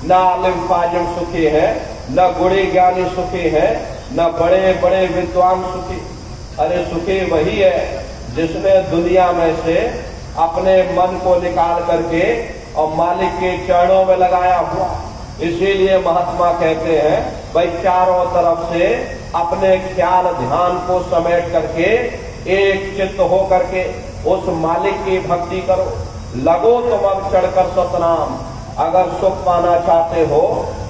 ना आलिम फाजिम सुखी है, न गुणी ज्ञानी सुखी है, न बड़े बड़े विद्वान सुखी। अरे सुखी वही है जिसने दुनिया में से अपने मन को निकाल करके और मालिक के चरणों में लगाया हुआ। इसीलिए महात्मा कहते हैं, भाई चारों तरफ से अपने ख्याल ध्यान को समेट करके एक चित्त हो करके उस मालिक की भक्ति करो। लगो तुम अब चढ़कर सतनाम। अगर सुख पाना चाहते हो,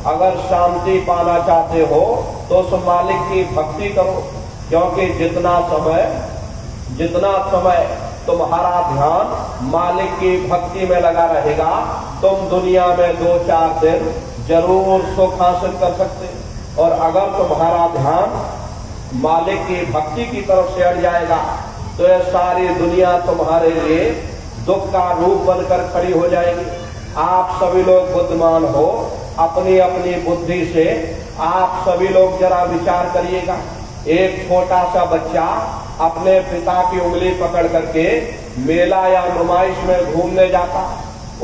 अगर शांति पाना चाहते हो, तो उस मालिक की भक्ति करो। क्योंकि जितना समय तुम्हारा ध्यान मालिक की भक्ति में लगा रहेगा, तुम दुनिया में 2-4 दिन जरूर सुख हासिल कर सकते। और अगर तुम्हारा ध्यान मालिक की भक्ति की तरफ से हट जाएगा तो यह सारी दुनिया तुम्हारे लिए दुख का रूप बनकर खड़ी हो जाएगी। आप सभी लोग बुद्धिमान हो, अपनी अपनी बुद्धि से आप सभी लोग जरा विचार करिएगा। एक छोटा सा बच्चा अपने पिता की उंगली पकड़ करके मेला या नुमाइश में घूमने जाता,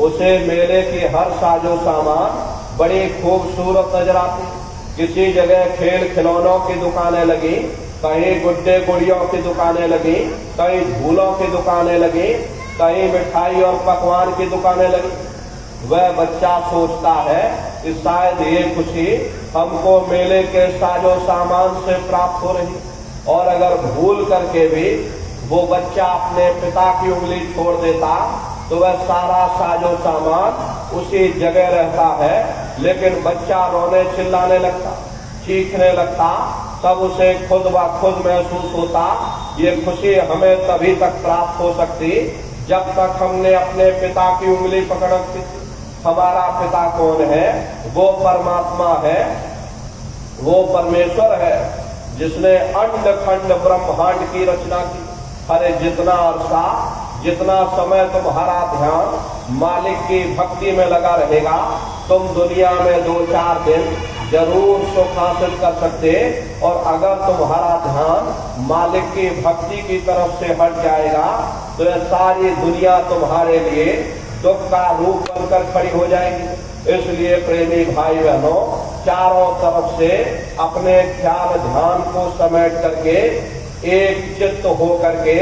उसे मेले के हर साजो सामान बड़ी खूबसूरत नजर आती। किसी जगह खेल खिलौनों की दुकानें लगी, कहीं गुड्डे गुड़ियों की दुकानें लगी, कहीं झूलों की दुकानें लगी, कहीं मिठाई और पकवान की दुकानें लगी। वह बच्चा सोचता है कि शायद ये खुशी हमको मेले के साजो सामान से प्राप्त हो रही। और अगर भूल करके भी वो बच्चा अपने पिता की उंगली छोड़ देता तो वह सारा साजो सामान उसी जगह रहता है, लेकिन बच्चा रोने चिल्लाने लगता, चीखने लगता। तब उसे खुद ब खुद महसूस होता ये खुशी हमें तभी तक प्राप्त हो सकती जब तक हमने अपने पिता की उंगली पकड़ रखी थी। हमारा पिता कौन है? वो परमात्मा है, वो परमेश्वर है जिसने अंड खंड ब्रह्मांड की रचना की। अरे जितना अरसा, जितना समय तुम्हारा ध्यान मालिक की भक्ति में लगा रहेगा, तुम दुनिया में 2-4 दिन जरूर सुख हासिल कर सकते। और अगर तुम्हारा ध्यान मालिक की भक्ति की तरफ से हट जाएगा तो यह सारी दुनिया तुम्हारे लिए दुख का रूप बनकर खड़ी हो जाएगी। इसलिए प्रेमी भाई बहनों, चारों तरफ से अपने ख्याल ध्यान को समेट करके एक चित्त हो करके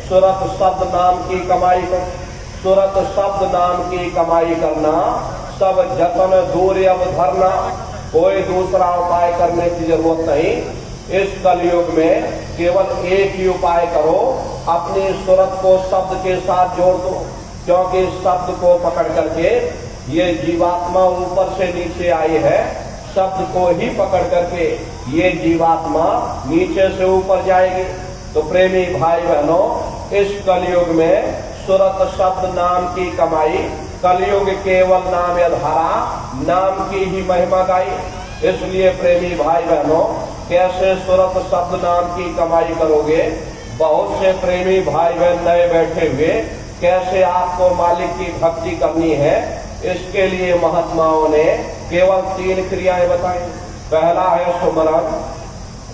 सुरत शब्द नाम की कमाई कर, सुरत शब्द नाम की कमाई करना, सब जतन दूर अब धरना। कोई दूसरा उपाय करने की जरूरत नहीं। इस कलयुग में केवल एक ही उपाय करो, अपनी सुरत को शब्द के साथ जोड़ दो, क्योंकि शब्द को पकड़ करके ये जीवात्मा ऊपर से नीचे आई है, शब्द को ही पकड़ करके ये जीवात्मा नीचे से ऊपर जाएगी। तो प्रेमी भाई बहनों, इस कलयुग में सुरत शब्द नाम की कमाई, कलयुग केवल नाम धारा नाम की ही महिमा गाई। इसलिए प्रेमी भाई बहनों, कैसे सुरत शब्द नाम की कमाई करोगे? बहुत से प्रेमी भाई बहन नए बैठे हुए, कैसे आपको मालिक की भक्ति करनी है, इसके लिए महात्माओं ने केवल 3 क्रियाएं बताई। पहला है सुमरन,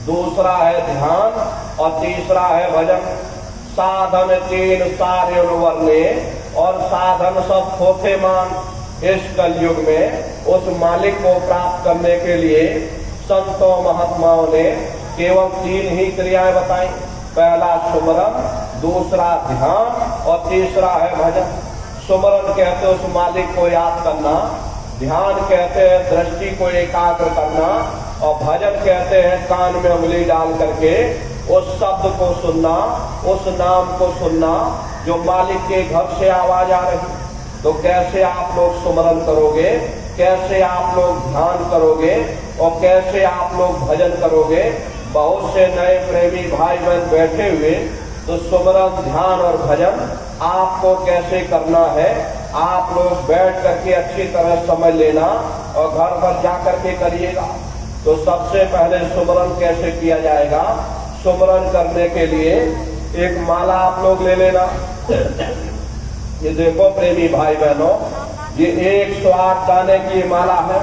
दूसरा है ध्यान और तीसरा है भजन। साधन 3 सारे वर्णे और साधन सब थोथे मान। इस कलयुग में उस मालिक को प्राप्त करने के लिए संतों महात्माओं ने केवल 3 ही क्रियाएं बताई। पहला सुमरन, दूसरा ध्यान और तीसरा है भजन। सुमरन कहते हैं उस मालिक को याद करना, ध्यान कहते हैं दृष्टि को एकाग्र करना, और भजन कहते हैं कान में उंगली डाल करके उस शब्द को सुनना, उस नाम को सुनना जो मालिक के घर से आवाज आ रही। तो कैसे आप लोग सुमरन करोगे, कैसे आप लोग ध्यान करोगे और कैसे आप लोग भजन करोगे? बहुत से नए प्रेमी भाई बहन बैठे हुए, तो सुमरन ध्यान और भजन आपको कैसे करना है, आप लोग बैठ करके अच्छी तरह समझ लेना और घर पर जा करके करिएगा। तो सबसे पहले सुमरन कैसे किया जाएगा? सुमरन करने के लिए एक माला आप लोग ले लेना। ये देखो प्रेमी भाई बहनों, ये 108 दाने की माला है।